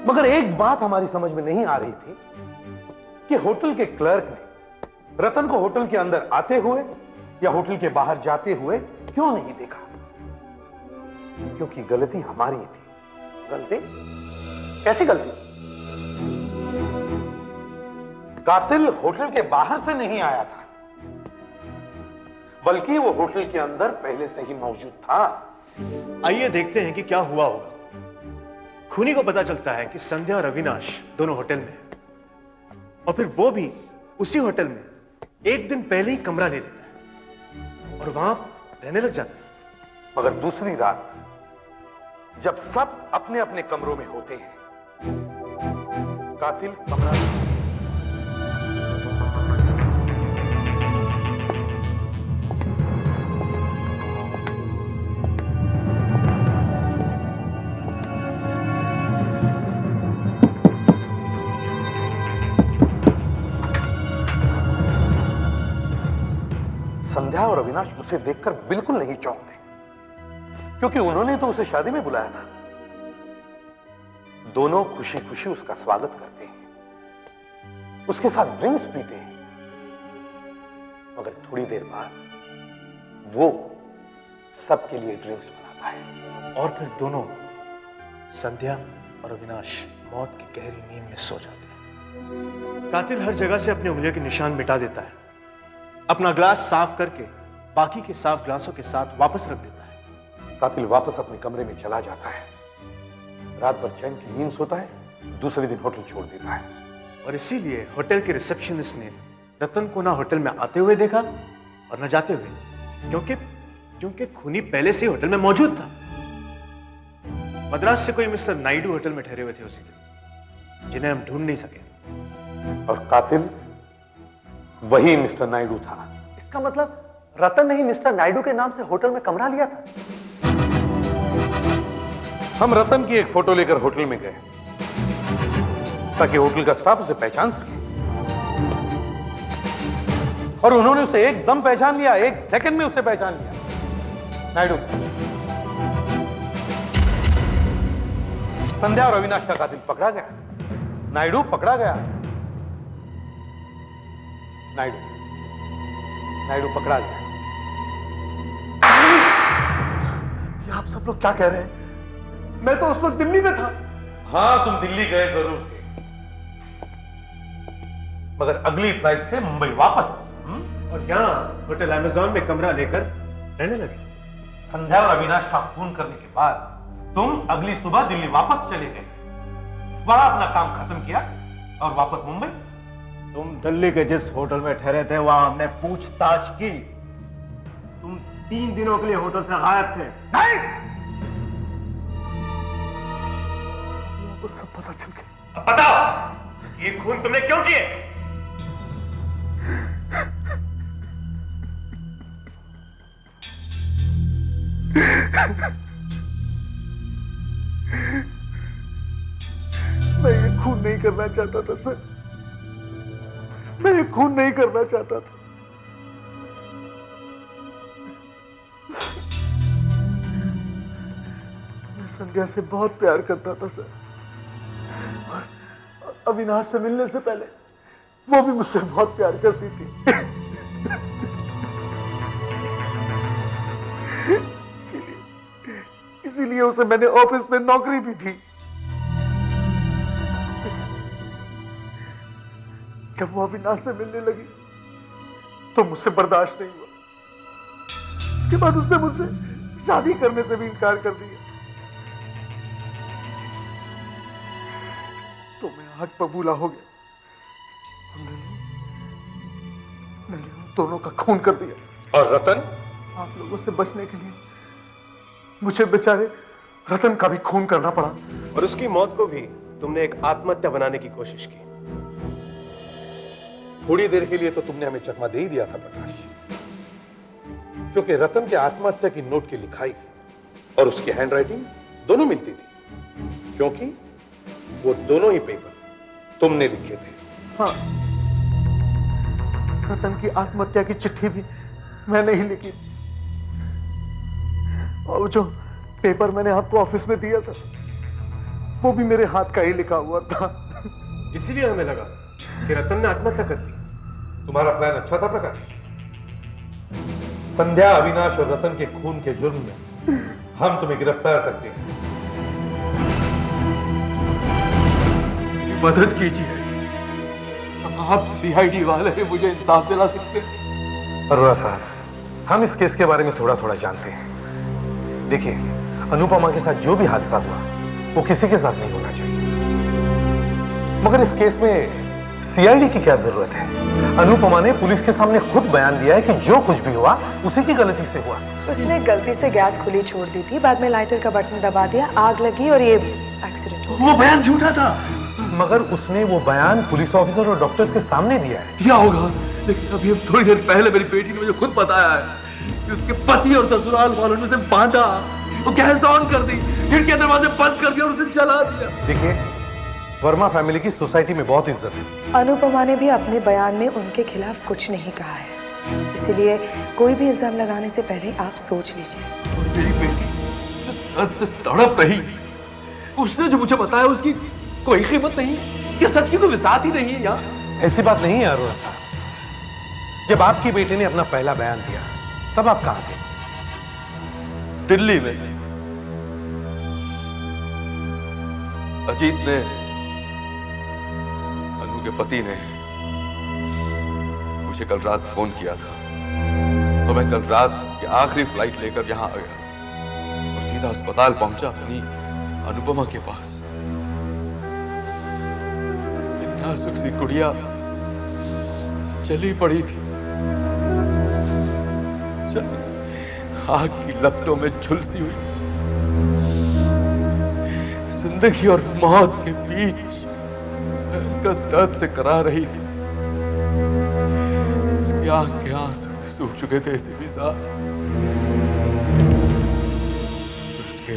मगर एक बात हमारी समझ में नहीं आ रही थी कि होटल के क्लर्क ने रतन को होटल के अंदर आते हुए या होटल के बाहर जाते हुए क्यों नहीं देखा? क्योंकि गलती हमारी थी।
गलती? कैसी गलती?
कातिल होटल के बाहर से नहीं आया था, बल्कि वो होटल के अंदर पहले से ही मौजूद था।
आइए देखते हैं कि क्या हुआ होगा। खूनी को पता चलता है कि संध्या और अविनाश दोनों होटल में हैं, और फिर वो भी उसी होटल में एक दिन पहले ही कमरा ले लेता है और वहां रहने लग जाता है।
मगर दूसरी रात जब सब अपने अपने कमरों में होते हैं, कातिल कमरा संध्या और अविनाश उसे देखकर बिल्कुल नहीं चौंकते, क्योंकि उन्होंने तो उसे शादी में बुलाया था। दोनों खुशी खुशी उसका स्वागत करते हैं, उसके साथ ड्रिंक्स पीते हैं। मगर थोड़ी देर बाद वो सबके लिए ड्रिंक्स बनाता है
और फिर दोनों संध्या और अविनाश मौत की गहरी नींद में सो जाते हैं। कातिल हर जगह से अपनी उंगलियों के निशान मिटा देता है, अपना ग्लास साफ करके बाकी के साफ ग्लासों के साथ वापस रख देता है।
कातिल वापस अपने कमरे में चला जाता है, रात भर चैन की नींद सोता है, दूसरे दिन होटल छोड़ देता है।
और इसीलिए होटल के रिसेप्शनिस्ट ने रतन को ना होटल में आते हुए देखा और ना जाते हुए, क्योंकि खूनी पहले से ही होटल में मौजूद था। मद्रास से कोई मिस्टर नायडू होटल में ठहरे हुए थे उसी दिन, जिन्हें हम ढूंढ नहीं सके।
और कातिल वही मिस्टर नायडू था।
इसका मतलब रतन ने ही मिस्टर नायडू के नाम से होटल में कमरा लिया था।
हम रतन की एक फोटो लेकर होटल में गए ताकि होटल का स्टाफ उसे पहचान सके, और उन्होंने उसे एकदम पहचान लिया, एक सेकंड में उसे पहचान लिया। नायडू। संध्या और अविनाश का कातिल पकड़ा गया, नायडू पकड़ा गया। नायडू पकड़ा गया।
ये आप सब लोग क्या कह रहे हैं? मैं तो उस वक्त दिल्ली में था।
हाँ, तुम दिल्ली गए जरूर थे, मगर अगली फ्लाइट से मुंबई वापस।
और यहाँ होटल अमेज़न में कमरा लेकर रहने लगे।
संध्या और अविनाश का खून करने के बाद तुम अगली सुबह दिल्ली वापस चले गए, वहां अपना काम खत्म किया और वापस मुंबई।
तुम दिल्ली के जिस होटल में ठहरे थे वहां हमने पूछताछ की। तुम 3 दिनों के लिए होटल से गायब थे।
नहीं,
तो सब पता चल गया।
अब बताओ, ये खून तुमने क्यों किए?
मैं ये खून नहीं करना चाहता था सर, मैं ये खून नहीं करना चाहता था। मैं संध्या से बहुत प्यार करता था सर, और अविनाश से मिलने से पहले वो भी मुझसे बहुत प्यार करती थी। इसीलिए उसे मैंने ऑफिस में नौकरी भी दी। जब वो अविनाश से मिलने लगी तो मुझसे बर्दाश्त नहीं हुआ। उसके बाद उसने मुझसे शादी करने से भी इनकार कर दिया। तो मैं आग बबूला हो गया, मैंने उन दोनों का खून कर दिया।
और रतन?
आप लोगों से बचने के लिए मुझे बेचारे
रतन का भी खून करना पड़ा और उसकी मौत को भी तुमने एक आत्महत्या बनाने की कोशिश की।
थोड़ी देर के लिए तो तुमने हमें चकमा दे ही दिया था प्रकाश, क्योंकि रतन के आत्महत्या की नोट की लिखाई और उसकी हैंडराइटिंग दोनों मिलती थी, क्योंकि वो दोनों ही पेपर तुमने लिखे थे।
हाँ, रतन की आत्महत्या की चिट्ठी भी मैंने ही लिखी और जो पेपर मैंने आपको ऑफिस में दिया था वो भी मेरे हाथ का ही लिखा हुआ था। इसीलिए हमें लगा कि रतन ने आत्महत्या कर ली।
तुम्हारा प्लान अच्छा था प्रकाश। संध्या, अविनाश और रतन के खून के जुर्म में हम तुम्हें गिरफ्तार करते हैं।
मदद कीजिए, आप सीआईडी वाले मुझे इंसाफ दिला सकते हैं।
अरोड़ा साहब, हम इस केस के बारे में थोड़ा थोड़ा जानते हैं। देखिए, अनुपमा के साथ जो भी हादसा हुआ वो किसी के साथ नहीं होना चाहिए, मगर इस केस में सीआईडी की क्या जरूरत है? अनुपमा ने पुलिस के सामने खुद बयान दिया है कि जो कुछ भी हुआ उसी की गलती से हुआ।
उसने गलती से गैस खुली छोड़ दी थी, बाद में लाइटर का बटन दबा दिया, आग लगी और ये एक्सीडेंट हो गया।
वो बयान झूठा था, मगर उसने वो बयान पुलिस ऑफिसर और डॉक्टर्स के सामने दिया है।
क्या होगा? लेकिन अभी थोड़ी देर पहले मेरी बेटी ने मुझे खुद बताया है कि उसके पति और ससुराल वालों ने उसे बांधा, वो गैस ऑन कर दी, खिड़की के दरवाजे बंद कर दिया और उसे जला दिया।
देखिए, वर्मा फैमिली की सोसाइटी में बहुत इज्जत है।
अनुपमा ने भी अपने बयान में उनके खिलाफ कुछ नहीं कहा है, इसलिए कोई भी इल्जाम लगाने से पहले आप सोच लीजिए।
मेरी बेटी दर्द से तड़प रही, उसने जो मुझे बताया उसकी कोई कीमत नहीं, क्या सच की कोई विसात ही नहीं है यार?
ऐसी बात नहीं है अरोड़ा साहब। जब आपकी बेटी ने अपना पहला बयान दिया तब आप कहां थे?
दिल्ली में। अजीत ने, अनु के पति ने मुझे कल रात फोन किया था, तो मैं कल रात की आखिरी फ्लाइट लेकर यहां आ गया और सीधा अस्पताल पहुंचा अपनी अनुपमा के पास। नाजुक सी गुड़िया चली पड़ी थी, आग की लपटों में झुलसी हुई, जिंदगी और मौत के बीच दर्द से करा रही थी। उसकी आंख के आंसू सूख चुके थे सीधी साहब। उसके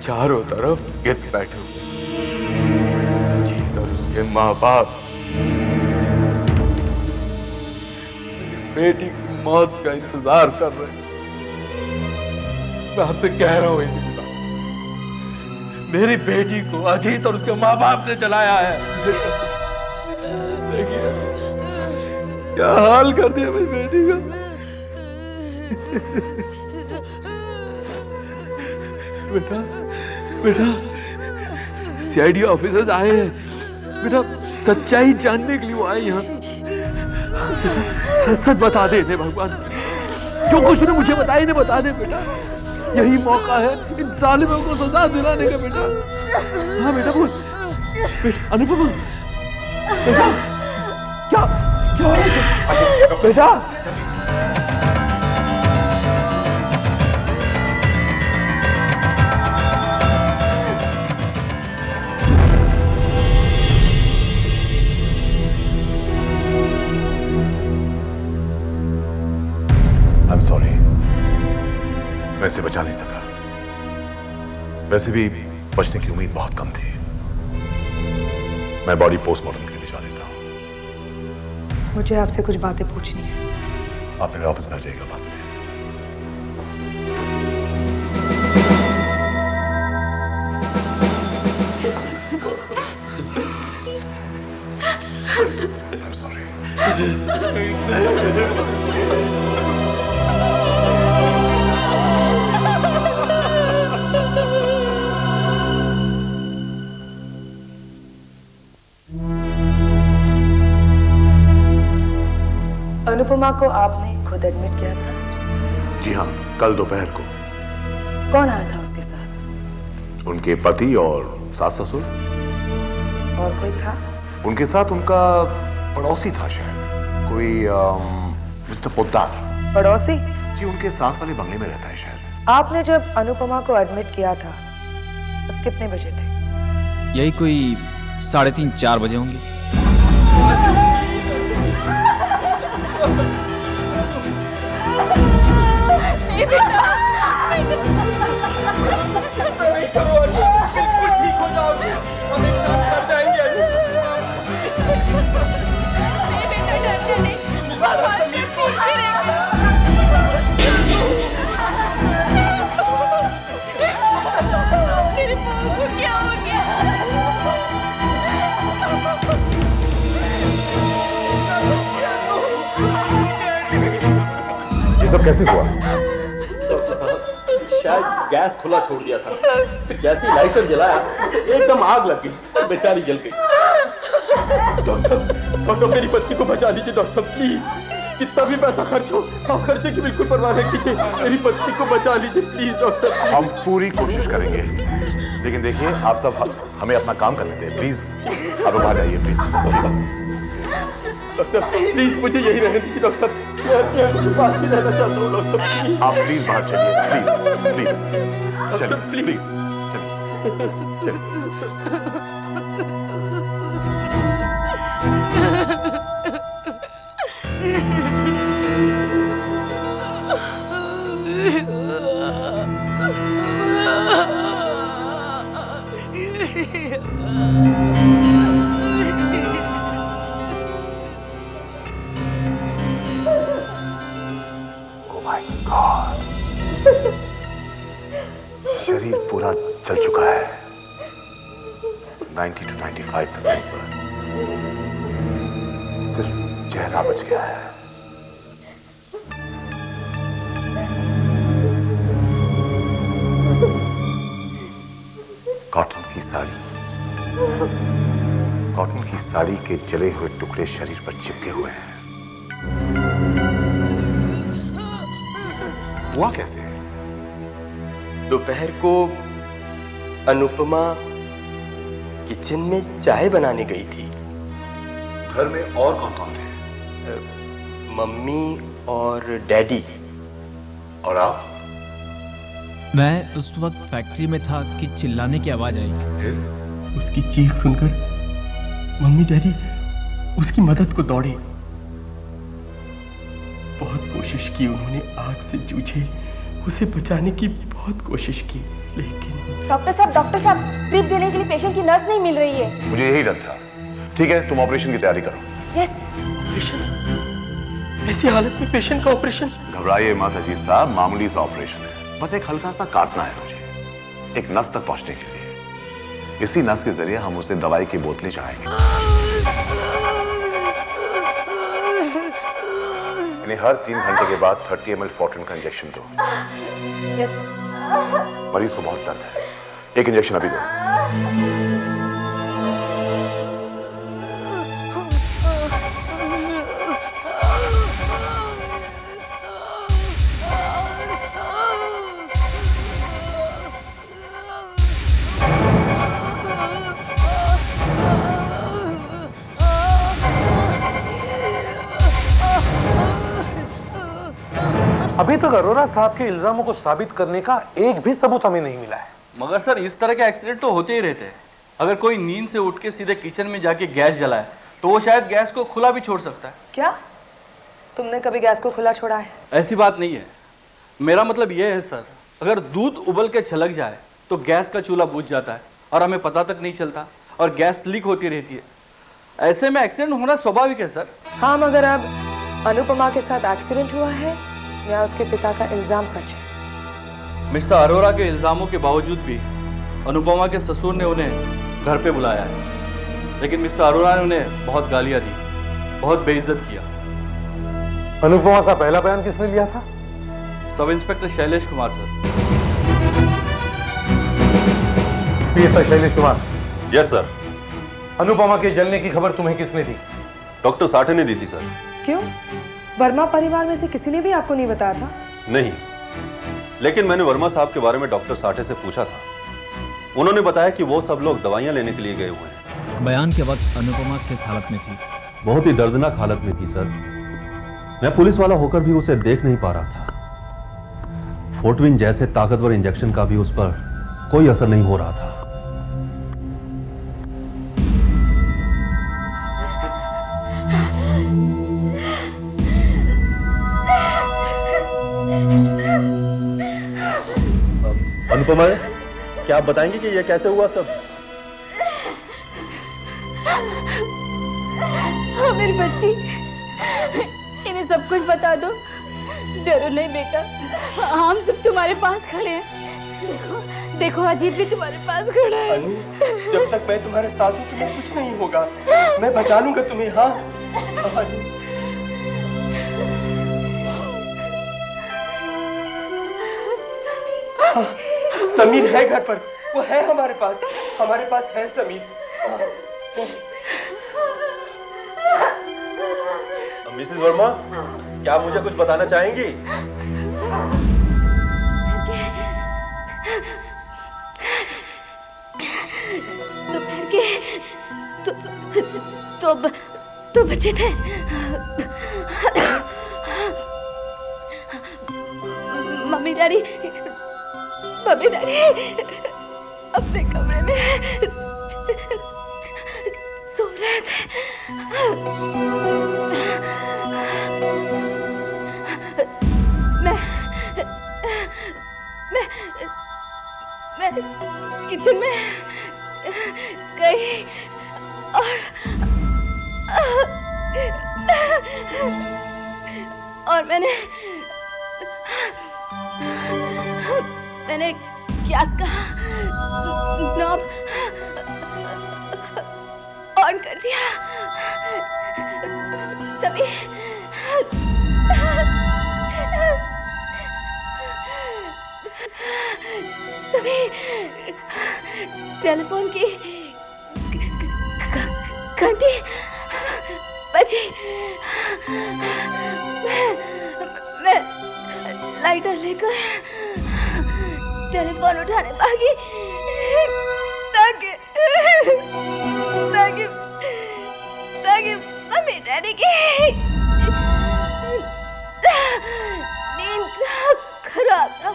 चारों तरफ गिद्ध बैठे हुए, जीत और उसके माँ बाप मेरी बेटी की मौत का इंतजार कर रहे हैं। मैं आपसे कह रहा हूं इसी के साथ, मेरी बेटी को अजीत और उसके माँ बाप ने जलाया है। देखिए क्या हाल कर दिया मेरी बेटी का। बेटा, बेटा, सीआईडी ऑफिसर्स आए हैं बेटा, सच्चाई जानने के लिए वो आए यहाँ। सच सच बता दे इन्हें भगवान, जो कुछ ने मुझे बताया इन्हें बता दे बेटा, यही मौका है इन जालिमों को सजा दिलाने का बेटा। हाँ बेटा बोल, बेटा अनुपमा, बेटा क्या क्या हो रहा है बेटा?
I'm sorry, मैं इसे बचा नहीं सका। वैसे भी बचने की उम्मीद बहुत कम थी। मैं बॉडी पोस्टमार्टम के लिए भिजवा देता हूं।
मुझे आपसे कुछ बातें पूछनी है।
आप मेरे ऑफिस में आ जाइएगा बाद में। I'm sorry.
अनुपमा को आपने खुद एडमिट किया था?
जी हाँ, कल दोपहर को।
कौन आया था उसके साथ?
उनके पति और सास ससुर।
और कोई था?
उनके साथ उनका पड़ोसी था शायद, कोई मिस्टर पोद्दार।
पड़ोसी?
जी, उनके साथ वाले बंगले में रहता है शायद।
आपने जब अनुपमा को एडमिट किया था कितने बजे थे?
यही कोई 3:30-4 बजे होंगे।
बिल्कुल ठीक हो जाओगे, हम एक साथ मर जाएंगे।
ये सब कैसे हुआ?
डॉक्टर साहब, शायद गैस खुला छोड़ दिया था, फिर जैसे ही लाइटर जलाया एकदम आग लग गई, बेचारी जल गई। डॉक्टर साहब मेरी पत्नी को बचा लीजिए डॉक्टर साहब, प्लीज। कितना भी पैसा खर्च हो, आप खर्चे की बिल्कुल परवाह नहीं कीजिए, मेरी पत्नी को बचा लीजिए प्लीज डॉक्टर साहब।
हम पूरी कोशिश करेंगे, लेकिन देखिए आप सब हमें अपना काम करने दें प्लीज। आप लोग बाहर जाइए प्लीज।
डॉक्टर साहब प्लीज मुझे यही रहने दीजिए डॉक्टर साहब, मैं कुछ बात ही रहना चाहता हूँ डॉक्टर साहब, प्लीज।
आप प्लीज बाहर चलिए, प्लीज प्लीज चलिए प्लीज चलिए। शरीर पूरा जल चुका है, 90 to 95% बर्न्स। सिर्फ चेहरा बच गया है। कॉटन की साड़ी के जले हुए टुकड़े शरीर पर चिपके हुए हैं। हुआ कैसे?
दोपहर को अनुपमा किचन में चाय बनाने गई थी।
घर में और कौन कौन थे?
मम्मी और डैडी।
और आप?
मैं उस वक्त फैक्ट्री में था कि चिल्लाने की आवाज आई।
उसकी चीख सुनकर मम्मी डैडी उसकी मदद को दौड़े। बहुत कोशिश की उन्होंने, आग से जूझे, उसे बचाने की बहुत कोशिश की, लेकिन
डॉक्टर साहब ड्रिप देने के लिए पेशेंट की नस नहीं मिल रही है।
मुझे यही डर था। ठीक है, तुम ऑपरेशन की तैयारी करो।
यस।
ऑपरेशन? ऐसी हालत में पेशेंट का ऑपरेशन?
घबराइए मत अजीज साहब, मामूली सा ऑपरेशन है, बस एक हल्का सा काटना है मुझे, एक नस तक पहुंचने के लिए। इसी नस के जरिए हम उसे दवाई की बोतलें चढ़ाएंगे। इन्हें हर 3 घंटे के बाद 30 ml फोर्टिन का इंजेक्शन दो।
यस।
मरीज को बहुत दर्द है, एक इंजेक्शन अभी दो।
अभी तक अरोरा साहब के इल्जामों को साबित करने का एक भी सबूत हमें नहीं मिला है।
मगर सर इस तरह के एक्सीडेंट तो होते ही रहते हैं। अगर कोई नींद से उठ के सीधे किचन में जाके गैस जलाए तो वो शायद गैस को खुला भी छोड़ सकता है।
क्या तुमने कभी गैस को खुला छोड़ा है?
ऐसी बात नहीं है, मेरा मतलब ये है सर, अगर दूध उबल के छलक जाए तो गैस का चूल्हा बुझ जाता है और हमें पता तक नहीं चलता और गैस लीक होती रहती है। ऐसे में एक्सीडेंट होना स्वाभाविक है सर।
हाँ, मगर अब अनुपमा के साथ एक्सीडेंट हुआ है या उसके पिता का इल्जाम सच है?
मिस्टर अरोरा के इल्जामों के बावजूद भी अनुपमा के ससुर ने उन्हें घर पे बुलाया है, लेकिन मिस्टर अरोरा ने उन्हें बहुत गालियां दी, बहुत बेइज्जत किया।
अनुपमा का पहला बयान किसने लिया था?
Sub inspector Shailesh Kumar sir.
Shailesh Kumar.
Yes sir.
Anupama के जलने की खबर तुम्हें किसने दी?
डॉक्टर साठे ने दी थी सर।
क्यों? वर्मा परिवार में से किसी ने भी आपको नहीं बताया था?
नहीं, लेकिन मैंने वर्मा साहब के बारे में डॉक्टर साठे से पूछा था। उन्होंने बताया कि वो सब लोग दवाइयां लेने के लिए गए हुए हैं।
बयान के वक्त अनुपमा किस हालत में थी?
बहुत ही दर्दनाक हालत में थी सर। मैं पुलिस वाला होकर भी उसे देख नहीं पा रहा था। फोर्टविन जैसे ताकतवर इंजेक्शन का भी उस पर कोई असर नहीं हो रहा था। अनुपमा, क्या आप बताएंगे कि ये कैसे हुआ सब?
हाँ मेरी बच्ची, इन्हें सब कुछ बता दो। डरो नहीं बेटा, हम सब तुम्हारे पास खड़े हैं। देखो देखो, अजीत भी तुम्हारे पास खड़ा है।
अनु, जब तक मैं तुम्हारे साथ हूँ तुम्हें कुछ नहीं होगा। मैं बचा लूंगा तुम्हें। हाँ अनु। हाँ, समीर है घर पर, वो है हमारे पास है समीर।
मिसेस वर्मा, क्या आप मुझे कुछ बताना चाहेंगी?
दोपहर के तो बचे थे। मम्मी डैडी अपने कमरे में सो रहे थे। मैं किचन में गई और मैंने गैस का नॉब ऑन कर दिया। तभी टेलीफोन की घंटी बजी। मैं लाइटर लेकर टेलीफोन उठाने भागी ताकि मम्मी डैडी की नींद खराब था।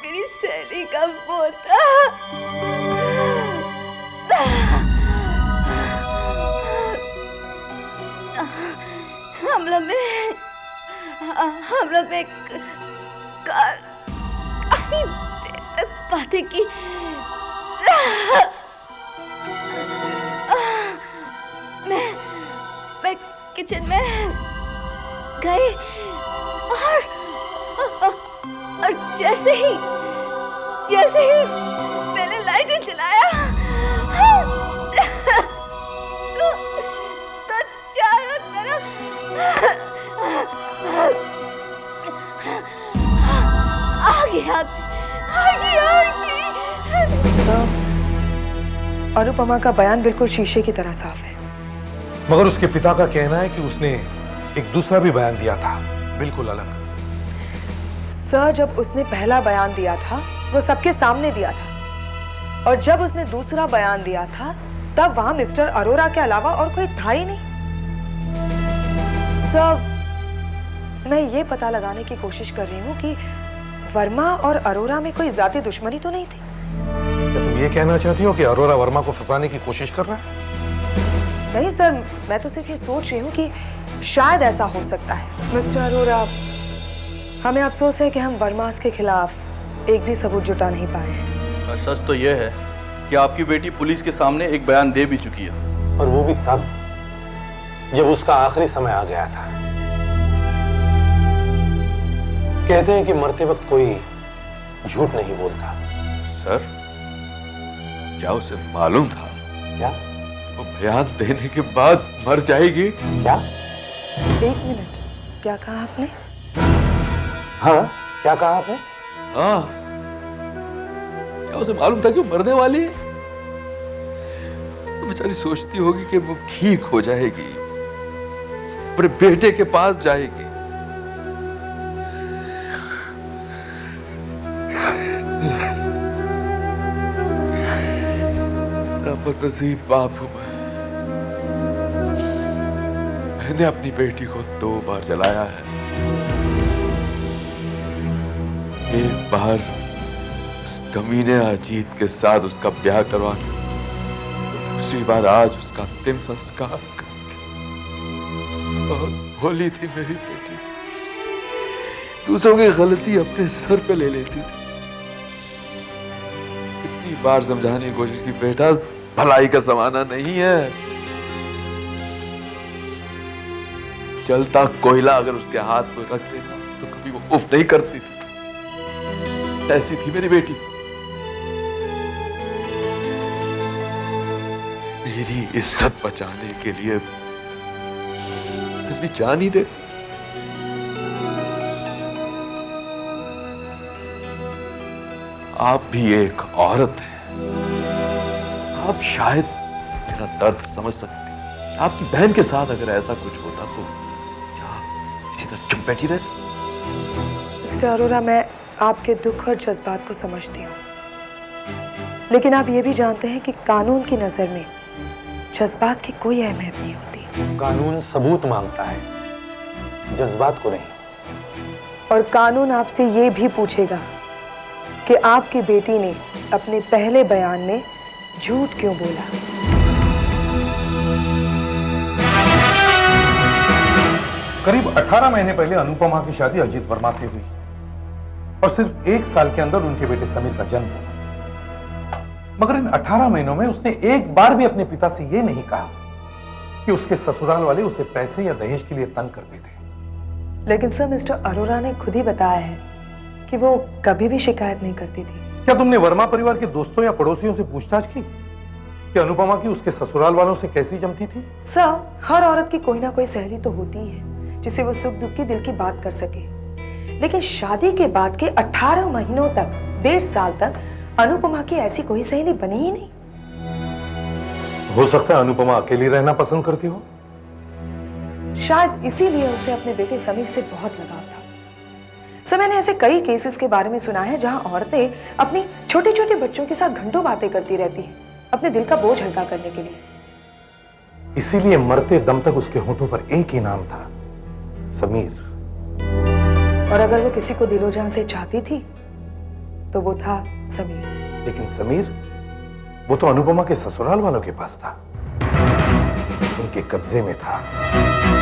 मेरी सहेली का फोन था। हम लोग ने काफी देर तक बातें की। मैं किचन में गई और जैसे ही मैंने लाइटर जलाया तो चारों तरफ आग
अनुपमा का बयान बिल्कुल शीशे की तरह साफ है।
मगर उसके पिता का कहना है कि उसने एक दूसरा भी बयान दिया था, बिल्कुल अलग।
सर, जब उसने पहला बयान दिया था वो सबके सामने दिया था, और जब उसने दूसरा बयान दिया था तब वहां मिस्टर अरोरा के अलावा और कोई था ही नहीं। सर, मैं ये पता लगाने की कोशिश कर रही हूँ कि वर्मा और अरोरा में कोई जाती दुश्मनी तो नहीं थी।
क्या तुम ये कहना चाहती हो कि अरोरा वर्मा को फंसाने की कोशिश कर रहा है?
नहीं सर, मैं तो सिर्फ ये सोच रही हूँ कि शायद ऐसा हो सकता है। मिस्टर अरोरा, हमें अफसोस है कि हम वर्मास के खिलाफ एक भी सबूत जुटा नहीं पाए हैं।
सच तो यह है कि आपकी बेटी पुलिस के सामने एक बयान दे भी चुकी है,
और वो भी तब जब उसका आखिरी समय आ गया था। कहते हैं कि मरते वक्त कोई झूठ नहीं बोलता।
सर, क्या उसे मालूम था
क्या
वो बयान देने के बाद मर जाएगी?
क्या?
एक मिनट, क्या कहा आपने?
हाँ, क्या कहा आपने?
हाँ, क्या उसे मालूम था कि वो मरने वाली है? तो बेचारी सोचती होगी कि वो ठीक हो जाएगी, अपने बेटे के पास जाएगी। बदनसीब बाप हूं मैंने अपनी बेटी को 2 बार जलाया है। एक बार उस कमीने अजीत के साथ उसका ब्याह करवा के, दूसरी बार आज उसका अंतिम संस्कार। बहुत भोली थी मेरी बेटी, दूसरों की गलती अपने सर पे ले लेती थी। कितनी बार समझाने की कोशिश की, बेटा भलाई का जमाना नहीं है। जलता कोयला अगर उसके हाथ में रख देना तो कभी वो उफ नहीं करती थी। ऐसी थी मेरी बेटी। मेरी इज्जत बचाने के लिए सिर्फ जान ही दे। आप भी एक औरत हैं, आप शायद मेरा दर्द समझ सकती हैं। आपकी बहन के साथ अगर ऐसा कुछ होता तो क्या इसी तरह चुप बैठी रहती?
मिस्टर अरोरा, मैं आपके दुख और जज्बात को समझती हूँ, लेकिन आप ये भी जानते हैं कि कानून की नजर में जज्बात की कोई अहमियत नहीं होती।
कानून सबूत मांगता है, जज्बात को नहीं।
और कानून आपसे ये भी पूछेगा कि आपकी बेटी ने अपने पहले बयान में झूठ क्यों बोला।
करीब 18 महीने पहले अनुपमा की शादी अजीत वर्मा से हुई और सिर्फ 1 साल के अंदर उनके बेटे समीर का जन्म हुआ। मगर इन 18 महीनों में उसने एक बार भी अपने पिता से यह नहीं कहा कि उसके ससुराल वाले उसे पैसे या दहेज के लिए तंग करते थे।
लेकिन सर, मिस्टर अरोरा ने खुद ही बताया है कि वो कभी भी शिकायत नहीं करती थी।
क्या तुमने वर्मा परिवार के दोस्तों या पड़ोसियों से पूछताछ की कि अनुपमा की उसके ससुराल वालों से कैसी जमती थी?
सर, हर औरत की कोई ना कोई सहेली तो होती है जिसे वो सुख दुख की दिल की बात कर सके, लेकिन शादी के बाद के 18 महीनों तक, 1.5 साल तक अनुपमा की ऐसी कोई सहेली बनी ही नहीं।
हो सकता है अनुपमा अकेली रहना पसंद करती हो।
शायद इसीलिए उसे अपने बेटे समीर से बहुत लगाव था। सर, मैंने ऐसे कई केसेस के बारे में सुना है जहां औरतें अपनी छोटे छोटे बच्चों के साथ घंटों बातें करती रहती हैं, अपने दिल का बोझ हल्का करने के लिए।
इसीलिए मरते दम तक उसके होठों पर एक ही नाम था, समीर।
और अगर वो किसी को दिलो जान से चाहती थी तो वो था समीर।
लेकिन समीर, वो तो अनुपमा के ससुराल वालों के पास था, उनके कब्जे में था।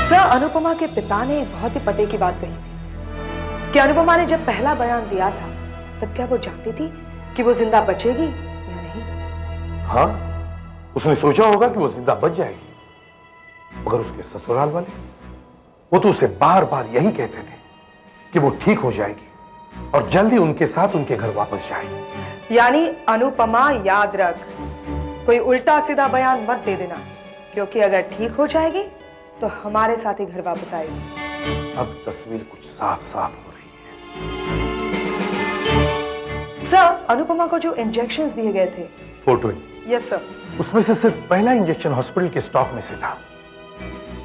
सर, अनुपमा के पिता ने बहुत ही पते की बात कही थी कि अनुपमा ने जब पहला बयान दिया था तब क्या वो जानती थी कि वो जिंदा बचेगी या नहीं?
हाँ, उसने सोचा होगा कि वो जिंदा बच जाएगी, मगर उसके ससुराल वाले वो तो उसे बार बार यही कहते थे कि वो ठीक हो जाएगी और जल्दी उनके साथ उनके घर वापस जाएगी।
यानी अनुपमा, याद रख, कोई उल्टा सीधा बयान मत दे देना, क्योंकि अगर ठीक हो जाएगी तो हमारे साथ ही घर वापस आएगी।
अब तस्वीर कुछ साफ साफ हो रही
सर, अनुपमा को जो इंजेक्शंस दिए गए थे,
फोर्टविन,
यस सर,
उसमें से सिर्फ पहला इंजेक्शन हॉस्पिटल के स्टॉक में से था।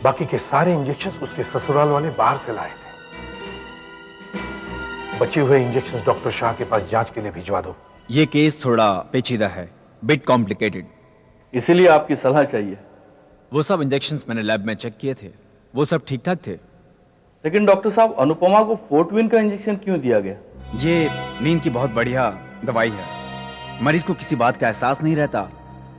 बाकी के सारे इंजेक्शंस उसके ससुराल वाले बाहर से लाए थे। बचे हुए इंजेक्शंस डॉक्टर शाह के पास जांच के लिए भिजवा दो।
ये केस थोड़ा पेचीदा है, बिट कॉम्प्लिकेटेड,
इसीलिए आपकी सलाह चाहिए।
वो सब इंजेक्शंस मैंने लैब में चेक किए थे, वो सब ठीक ठाक थे।
लेकिन डॉक्टर साहब, अनुपमा को फोर्टविन का इंजेक्शन क्यों दिया गया?
ये नींद की बहुत बढ़िया दवाई है। मरीज को किसी बात का एहसास नहीं रहता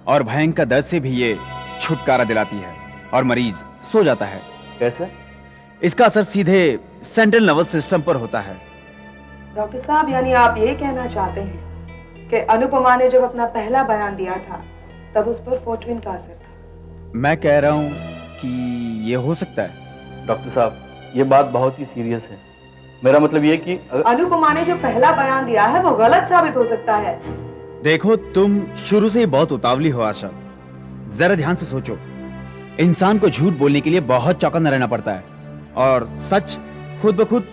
और भयंकर दर्द से भी ये छुटकारा दिलाती है और मरीज सो जाता है।
कैसे?
इसका असर सीधे सेंट्रल नर्वस सिस्टम पर होता है।
डॉक्टर साहब, यानी आप ये कहना चाहते हैं कि अनुपमा ने जब अपना पहला बयान दिया था तब उस पर फोर्टविन का असर था?
मैं कह रहा हूँ कि ये हो सकता है।
डॉक्टर साहब, ये बात बहुत ही सीरियस है। मेरा मतलब ये कि
अनुपमा ने जो पहला बयान दिया है वो गलत साबित हो सकता है।
देखो, तुम शुरू से ही बहुत उतावली हो आशा। जरा ध्यान से सोचो, इंसान को झूठ बोलने के लिए बहुत चौकन्ना रहना पड़ता है और सच खुद ब खुद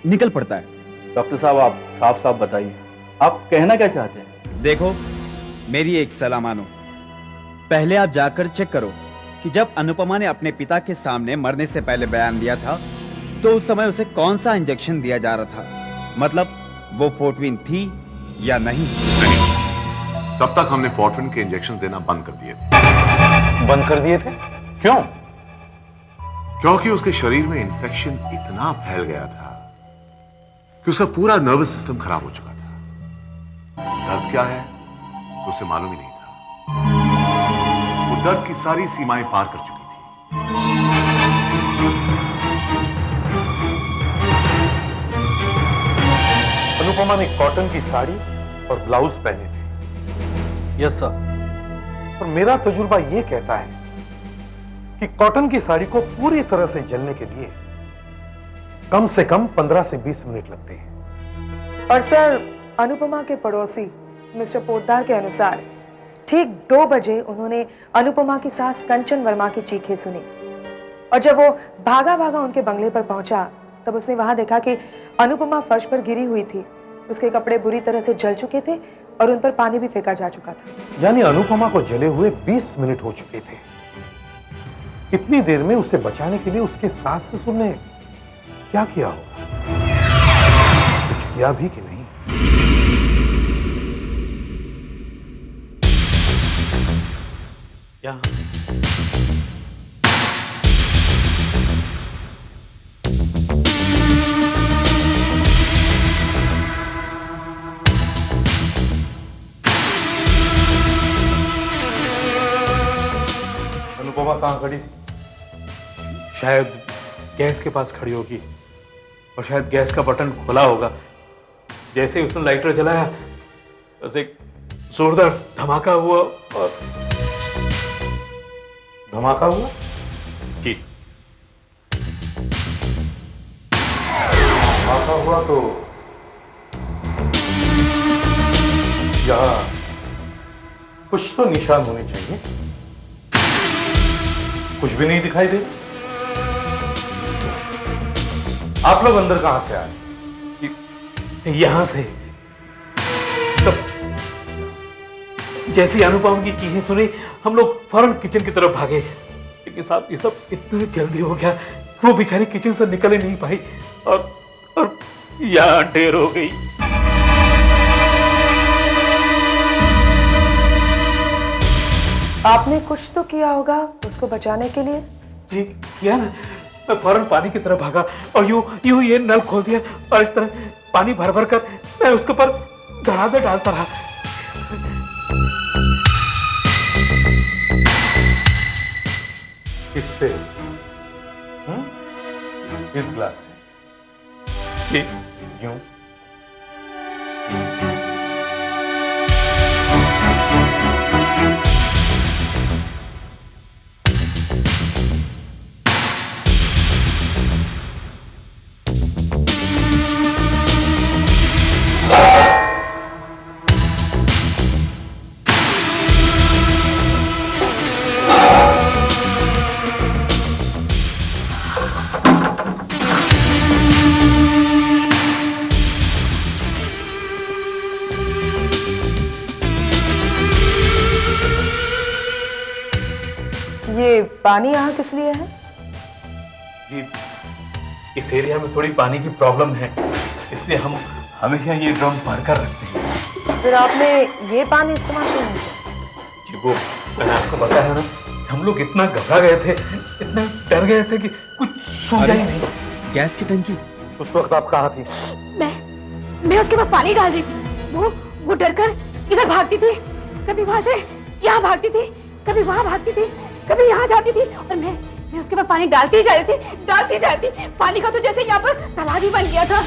निकल पड़ता है।
डॉक्टर साहब, आप साफ साफ बताइए, आप कहना क्या चाहते हैं?
देखो, मेरी एक सलाह मानो। पहले आप जाकर चेक करो कि जब अनुपमा ने अपने पिता के सामने मरने से पहले बयान दिया था तो उस समय उसे कौन सा इंजेक्शन दिया जा रहा था, मतलब वो फोर्टविन थी या नहीं।
तब तक हमने फोर्टविन के इंजेक्शन देना बंद कर दिए थे।
बंद कर दिए थे? क्यों?
क्योंकि उसके शरीर में इंफेक्शन इतना फैल गया था कि उसका पूरा नर्वस सिस्टम खराब हो चुका था। दर्द क्या है उसे मालूम ही नहीं था। वो दर्द की सारी सीमाएं पार कर चुकी थी।
अनुपमा ने कॉटन की साड़ी और ब्लाउज पहने थे।
Yes sir.
और मेरा तजुर्बा यह कहता है कि कॉटन की साड़ी को पूरी तरह से जलने के लिए कम से कम 15 से 20 मिनट लगते हैं।
और सर, अनुपमा के पड़ोसी मिस्टर पोद्दार के अनुसार ठीक 2 बजे उन्होंने अनुपमा की सास कंचन वर्मा की चीखें सुनी, और जब वो भागा भागा उनके बंगले पर पहुंचा तब उसने वहां देखा कि अनुपमा फर्श पर गिरी हुई थी। उसके कपड़े बुरी तरह से जल चुके थे और उन पर पानी भी फेंका जा चुका था।
यानी अनुपमा को जले हुए 20 मिनट हो चुके थे। इतनी देर में उसे बचाने के लिए उसके सास ससुर ने क्या किया होगा? कुछ किया भी कि नहीं?
क्या
अनुपमा कहां खड़ी थी?
शायद गैस के पास खड़ी होगी और शायद गैस का बटन खुला होगा। जैसे ही उसने लाइटर जलाया बस एक जोरदार धमाका हुआ और
धमाका हुआ?
जी।
धमाका हुआ तो यहां कुछ तो निशान होने चाहिए। कुछ भी नहीं दिखाई दे। आप लोग अंदर कहां से आए?
यहां से। तब जैसी अनुपमा की चीखें सुनी हम लोग फौरन किचन की तरफ भागे, लेकिन साहब ये सब इतना जल्दी हो गया, वो बेचारी किचन से निकल ही नहीं पाई और यहां ढेर हो गई।
आपने कुछ तो किया होगा उसको बचाने के लिए।
जी किया ना, मैं फौरन पानी की तरफ भागा और यूं ये नल खोल दिया और इस तरह पानी भर भर कर मैं उसके ऊपर धड़ाधड़ डालता रहा।
किससे? इस ग्लास से?
जी।
यूं?
ये पानी यहाँ किस लिए है?
जी इस एरिया में थोड़ी पानी की प्रॉब्लम है, इसलिए हम हमेशा ये ड्रम भर कर रखते हैं।
फिर आपने ये पानी इस्तेमाल क्यों नहीं किया?
जी वो मैंने आपको बताया ना, हम लोग इतना घबरा गए थे, इतना डर गए थे कि कुछ सूझा ही नहीं।
गैस की टंकी।
उस वक्त आप कहाँ थी?
मैं उसके बाद पानी डाल रही थी। वो डर कर इधर भागती थी, कभी वहां से यहाँ भागती थी, कभी वहां भागती थी, कभी यहाँ जाती थी, और मैं उसके बाद पानी डालती ही जा रही थी। पानी का तो जैसे यहाँ पर तालाब ही बन गया था।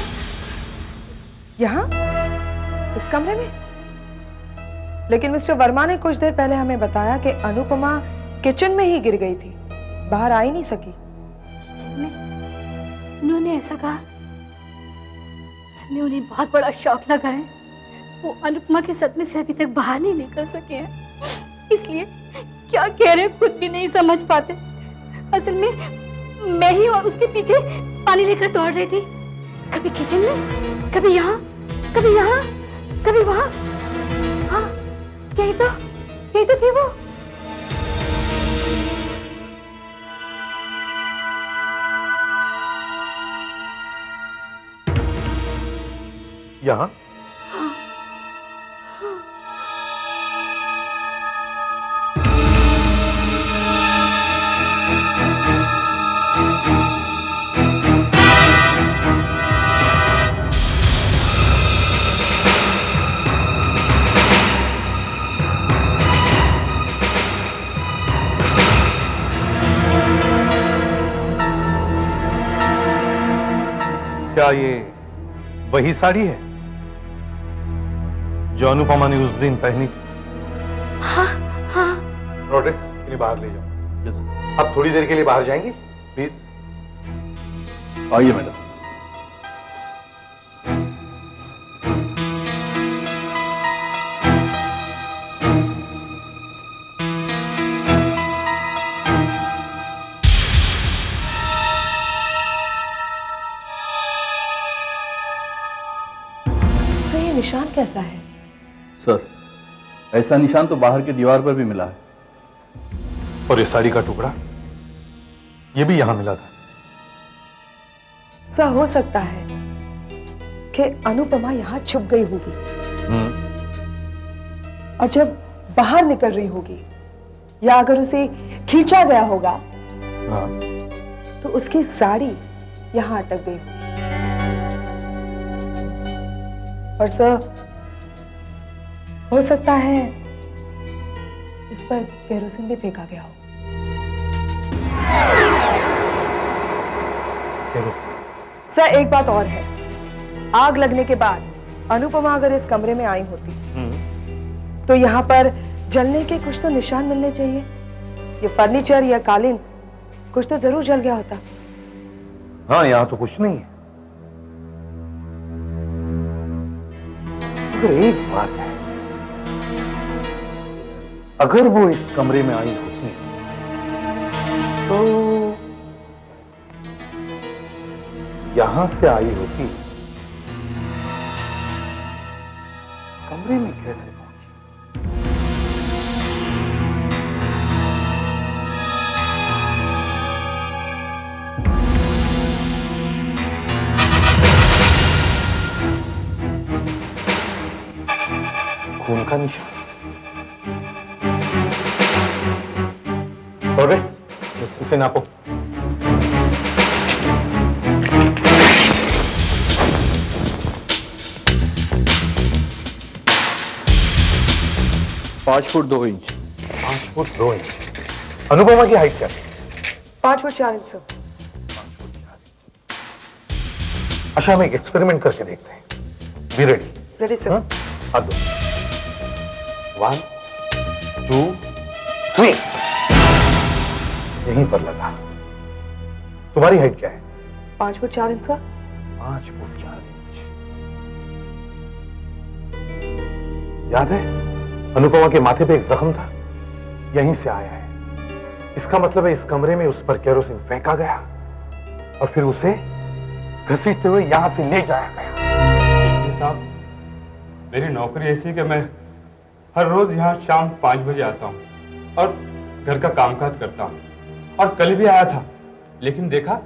यहाँ इस कमरे में? लेकिन मिस्टर वर्मा ने कुछ देर पहले हमें बताया कि अनुपमा किचन में ही गिर गई थी, बाहर आ ही नहीं सकी।
किचन में? उन्होंने ऐसा कहा। असल में उन्हें बहुत बड़ा शौक लगा है। वो अनुपमा के सदमे से अभी तक बाहर नहीं निकल सके हैं, इसलिए क्या कह रहे खुद भी नहीं समझ पाते। असल में मैं ही और उसके पीछे पानी लेकर दौड़ रही थी, कभी किचन में, कभी यहाँ, कभी यहाँ, कभी वहाँ। हाँ यही तो थी वो।
यहाँ? क्या ये वही साड़ी है? जो अनुपमा ने उस दिन पहनी थी।
हाँ हाँ।
प्रोडक्ट्स इन्हें बाहर ले जाओ। यस। आप थोड़ी देर के लिए बाहर जाएंगे प्लीज?
आइए मैडम।
तो ये निशान कैसा है?
सर, ऐसा निशान तो बाहर की दीवार पर भी मिला है।
और ये साड़ी का टुकड़ा, ये भी यहां मिला था।
ऐसा हो सकता है कि अनुपमा यहाँ छुप गई होगी और जब बाहर निकल रही होगी या अगर उसे खींचा गया होगा तो उसकी साड़ी यहाँ अटक गई होगी। और सर, हो सकता है इस पर केरोसिन भी फेंका गया हो।
केरोसिन?
सर, एक बात और है। आग लगने के बाद अनुपमा अगर इस कमरे में आई होती तो यहाँ पर जलने के कुछ तो निशान मिलने चाहिए। ये फर्नीचर या कालीन कुछ तो जरूर जल गया होता।
हाँ, यहाँ तो कुछ नहीं है। मगर एक बात है, अगर वो इस कमरे में आई होती तो यहां से आई होती, कमरे में कैसे पहुंची? खून का निशान। प्रोडक्ट्स इसे नापो।
पांच foot 2 inch.
5 foot 2 inch. Anupama की हाइट क्या है?
5 फुट 4 इंच सर।
अच्छा, हम एक एक्सपेरिमेंट करके देखते हैं। Be ready?
Ready sir.
हाथ दो। 1 2 3। यहीं पर लगा। तुम्हारी हाइट क्या है?
5 foot 4 inch sir.
5 foot 4 inch. याद है, अनुपमा के माथे पे एक जख्म था, यहीं से आया है। इसका मतलब है इस कमरे में उस पर केरोसिन फेंका गया और फिर उसे घसीटते हुए यहां से ले जाया गया।
साहब, मेरी नौकरी ऐसी कि मैं हर रोज यहाँ शाम 5 बजे आता हूँ और घर का कामकाज करता हूँ। और कल भी आया था, लेकिन देखा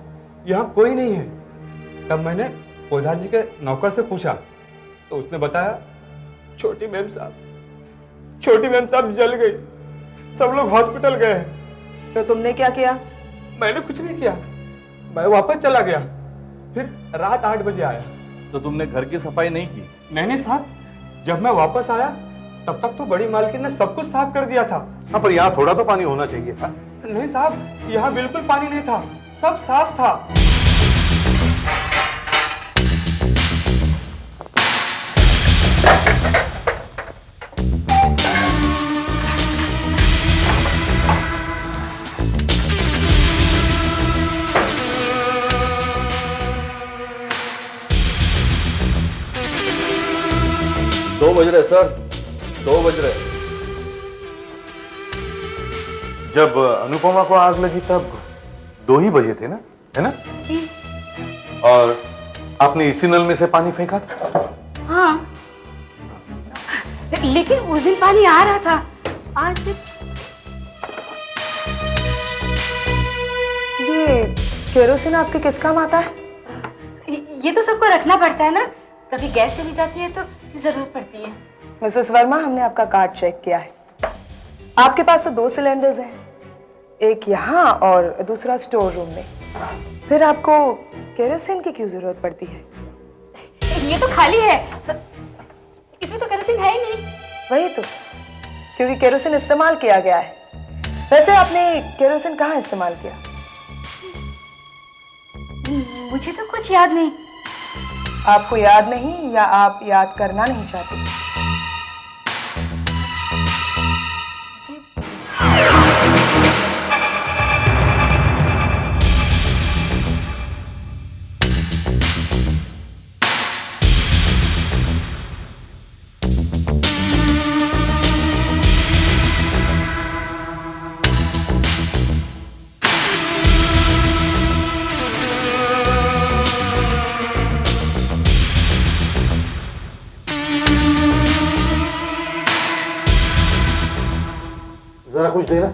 यहाँ कोई नहीं है। तब मैंने पोदार जी के नौकर से पूछा तो उसने बताया, छोटी मैम साहब जल गई, सब लोग हॉस्पिटल गए।
तो तुमने क्या किया?
मैंने कुछ नहीं किया, मैं वापस चला गया। फिर रात 8 बजे आया।
तो तुमने घर की सफाई नहीं की?
नहीं साहब, जब मैं वापस आया तब तक तो बड़ी मालकिन ने सब कुछ साफ कर दिया था।
हाँ, पर यहाँ थोड़ा तो पानी होना चाहिए था।
नहीं साहब, यहाँ बिल्कुल पानी नहीं था, सब साफ था।
दो बज रहे सर, 2 बज रहे।
जब अनुपमा को आग लगी तब 2 ही बजे थे ना, है ना?
जी।
और आपने इसी नल में से पानी फेंका था?
हाँ, लेकिन उस दिन पानी आ रहा था, आज
ये केरोसिन आपके किस काम आता है?
ये तो सबको रखना पड़ता है ना, कभी गैस चली जाती है तो जरूरत पड़ती है।
मिसेस वर्मा, हमने आपका कार्ड चेक किया है। आपके पास तो 2 सिलेंडर्स हैं, एक यहाँ और दूसरा स्टोर रूम में। फिर आपको केरोसिन की क्यों जरूरत पड़ती है?
ये तो खाली है, इसमें तो केरोसिन है ही नहीं।
वही तो, क्योंकि केरोसिन इस्तेमाल किया गया है। वैसे आपने केरोसिन कहाँ इस्तेमाल किया?
मुझे तो कुछ याद नहीं।
आपको याद नहीं या आप याद करना नहीं चाहते?
जरा कुछ देना।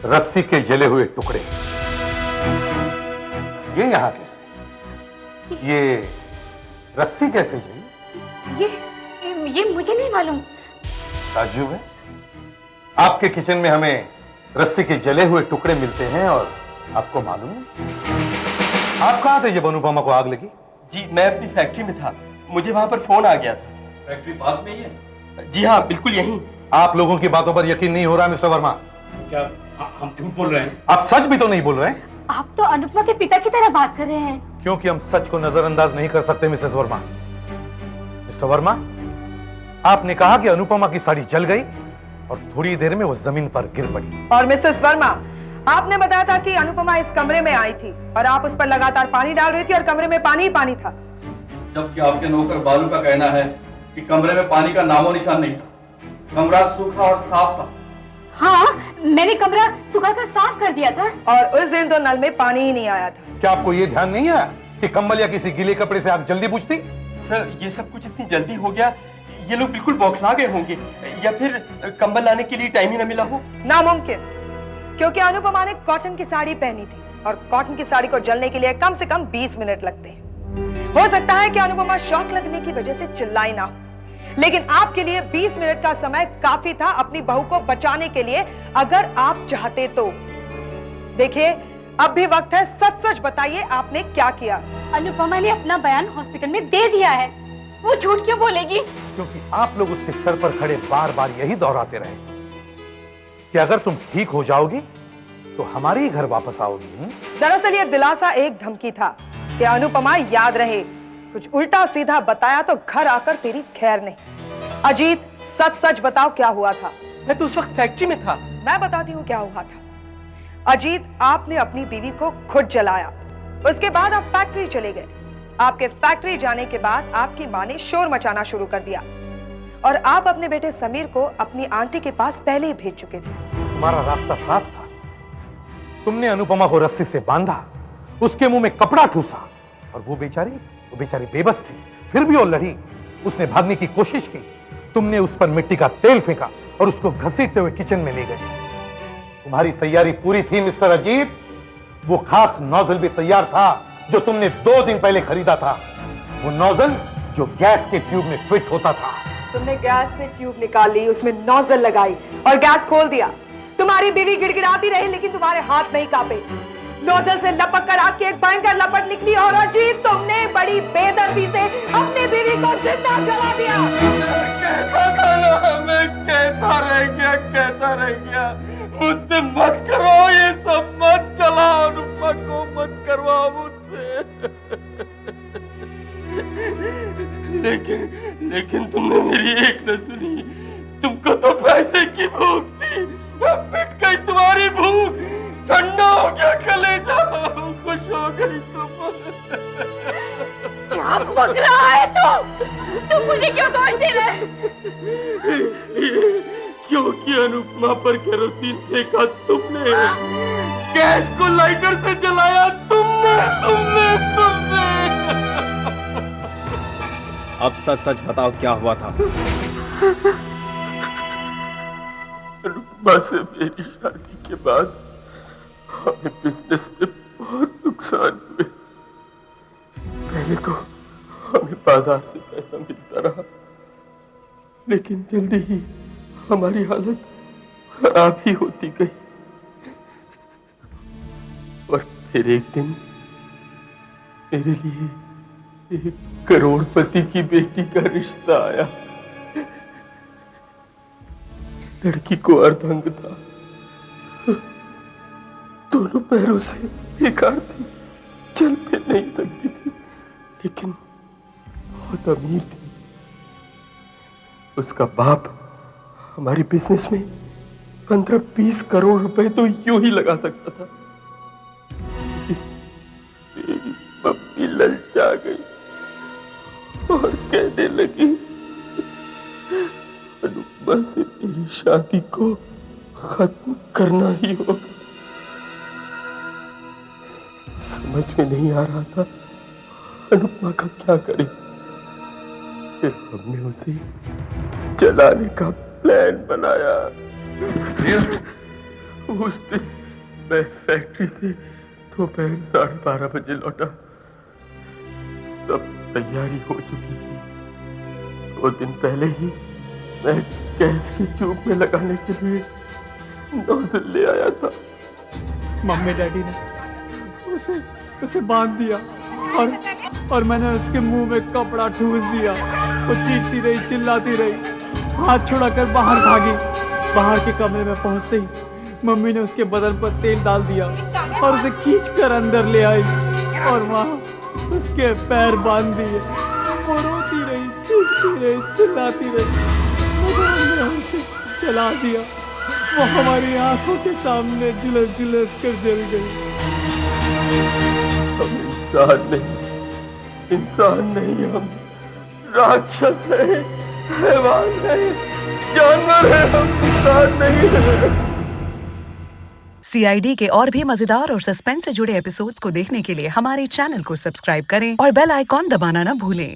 रस्सी के जले हुए टुकड़े, ये यहां कैसे? ये रस्सी कैसे जली?
ये मुझे नहीं मालूम।
ताज्जुब है, आपके किचन में हमें रस्सी के जले हुए टुकड़े मिलते हैं और आपको मालूम नहीं? आप कहां थे जब अनुपमा को आग लगी?
जी मैं अपनी फैक्ट्री में था, मुझे वहां पर फोन आ गया था।
फैक्ट्री पास में ही है?
जी हाँ, बिल्कुल यहीं।
आप लोगों की बातों पर यकीन नहीं हो रहा मिस्टर वर्मा?
क्या हम झूठ बोल रहे हैं?
आप सच भी तो नहीं बोल रहे हैं?
आप तो अनुपमा के पिता की तरह बात कर रहे हैं।
क्योंकि हम सच को नजरअंदाज नहीं कर सकते मिसेस वर्मा। मिस्टर वर्मा, आपने कहा कि अनुपमा की साड़ी जल गई और थोड़ी देर में वो जमीन पर गिर पड़ी।
और मिसेस वर्मा, आपने बताया था कि अनुपमा इस कमरे में आई थी और आप उस पर लगातार पानी डाल रही थी और कमरे में पानी ही पानी था।
जबकि आपके नौकर बालू का कहना है कि कमरे में पानी का नामो निशान नहीं था, कमरा सूखा और साफ था।
हाँ, मैंने कमरा सुखाकर साफ कर दिया था।
और उस दिन तो नल में पानी ही नहीं आया था।
क्या आपको ये ध्यान नहीं आया कि कंबल या किसी गीले कपड़े से आग जल्दी बुझती?
सर, ये सब कुछ इतनी जल्दी हो गया, ये लोग बिल्कुल बौखला गए होंगे, या फिर कंबल लाने के लिए टाइम ही न मिला हो।
नामुमकिन, क्योंकि अनुपमा ने कॉटन की साड़ी पहनी थी और कॉटन की साड़ी को जलने के लिए कम से कम 20 मिनट लगते हैं। हो सकता है कि अनुपमा शॉक लगने की वजह से चिल्लाई ना हो, लेकिन आपके लिए 20 मिनट का समय काफी था अपनी बहू को बचाने के लिए, अगर आप चाहते तो। देखिए, अब भी वक्त है, सच सच बताइए आपने क्या किया।
अनुपमा ने अपना बयान हॉस्पिटल में दे दिया है, वो झूठ क्यों बोलेगी?
क्योंकि आप लोग उसके सर पर खड़े बार बार यही दोहराते रहे कि अगर तुम ठीक हो जाओगी तो हमारे ही घर वापस आओगी।
दरअसल ये दिलासा एक धमकी था कि अनुपमा याद रहे, कुछ उल्टा सीधा बताया तो घर आकर तेरी खैर नहीं। अजीत, सच सच बताओ क्या हुआ था।
मैं तो उस वक्त फैक्ट्री में था।
मैं बताती हूँ क्या हुआ था। अजीत, आपने अपनी बीवी को खुद जलाया, उसके बाद आप फैक्ट्री चले गए। आपके फैक्ट्री जाने के बाद आपकी माँ ने शोर मचाना शुरू कर दिया और आप अपने बेटे समीर को अपनी आंटी के पास पहले ही भेज चुके थे।
तुम्हारा रास्ता साफ था, तुमने अनुपमा को रस्सी से बांधा, उसके मुंह में कपड़ा ठूसा और वो बेचारी बेबस थी, फिर भी वो लड़ी। उसने भागने की कोशिश की, तुमने उस पर मिट्टी का तेल फेंका और उसको घसीटते हुए किचन में ले गए। तुम्हारी तैयारी पूरी थी मिस्टर अजीत, वो खास नोजल भी तैयार था जो तुमने 2 दिन पहले खरीदा था, वो नोजल जो गैस के ट्यूब में फिट होता था।
तुमने गैस से ट्यूब निकाली, उसमें नोजल लगाई और गैस खोल दिया। तुम्हारी बीवी गिड़गिड़ाती रही लेकिन तुम्हारे हाथ नहीं कांपे। नोजल से लपक कर आग की एक भयंकर लपट निकली और अजीत, तुमने बड़ी बेदर्दी से अपनी बीवी को जिंदा जला दिया।
मैं कहता रह गया, मुझसे मत करो ये सब, मत चला, अनुपमा को मत करवाओ मुझसे। लेकिन तुमने मेरी एक न सुनी। तुमको तो पैसे की भूख थी, अब मिट गई तुम्हारी भूख, ठंडा हो गया कलेजा, खुश हो गई तुम।
क्या बक रहा है तुम मुझे क्यों दोष दे रहे?
इसलिए क्योंकि अनुपमा पर केरोसिन फेंका तुमने, गैस को लाइटर से जलाया तुमने।
अब सच सच बताओ क्या हुआ था।
अनुपमा से मेरी शादी के बाद हमें बिजनेस में बहुत नुकसान हुए। पहले तो हमें बाजार से पैसा मिलता रहा, लेकिन जल्दी ही हमारी हालत खराब ही होती गई। और फिर एक दिन मेरे लिए एक करोड़पति की बेटी का रिश्ता आया। लड़की को अर्धांग था, दोनों पैरों से बेकार थी, चल फिर नहीं सकती थी, लेकिन बहुत अमीर थी। उसका बाप हमारे बिजनेस में 15-20 करोड़ रुपए तो यूं ही लगा सकता था। ललचा गई और कहने लगी, अनुपमा से मेरी शादी को खत्म करना ही होगा। समझ में नहीं आ रहा था अनुपमा का क्या करें। फिर हमने उसे जलाने का प्लान बनाया। उस दिन मैं फैक्ट्री से दोपहर 12:30 बजे लौटा। सब तैयारी हो चुकी थी। 2 दिन पहले ही मैं गैस की ट्यूब में लगाने के लिए नोजल ले आया था।
मम्मी डैडी ने उसे बांध दिया और मैंने उसके मुंह में कपड़ा ठूस दिया। वो चीखती रही, चिल्लाती रही, हाथ छुड़ाकर बाहर भागी। बाहर के कमरे में पहुंचते ही मम्मी ने उसके बदन पर तेल डाल दिया और उसे खींचकर अंदर ले आई और वहां उसके पैर बांध दिए। वो रोती रही, चीखती रही, चिल्लाती रही। हमने उसे जला दिया। वो हमारी आंखों के सामने झुलस कर जल गई।
हम इंसान नहीं, हम राक्षस हैं, हैवान हैं, जानवर हैं, हम इंसान नहीं हैं।
CID के और भी मजेदार और सस्पेंस से जुड़े एपिसोड्स को देखने के लिए हमारे चैनल को सब्सक्राइब करें और बेल आइकॉन दबाना ना भूलें।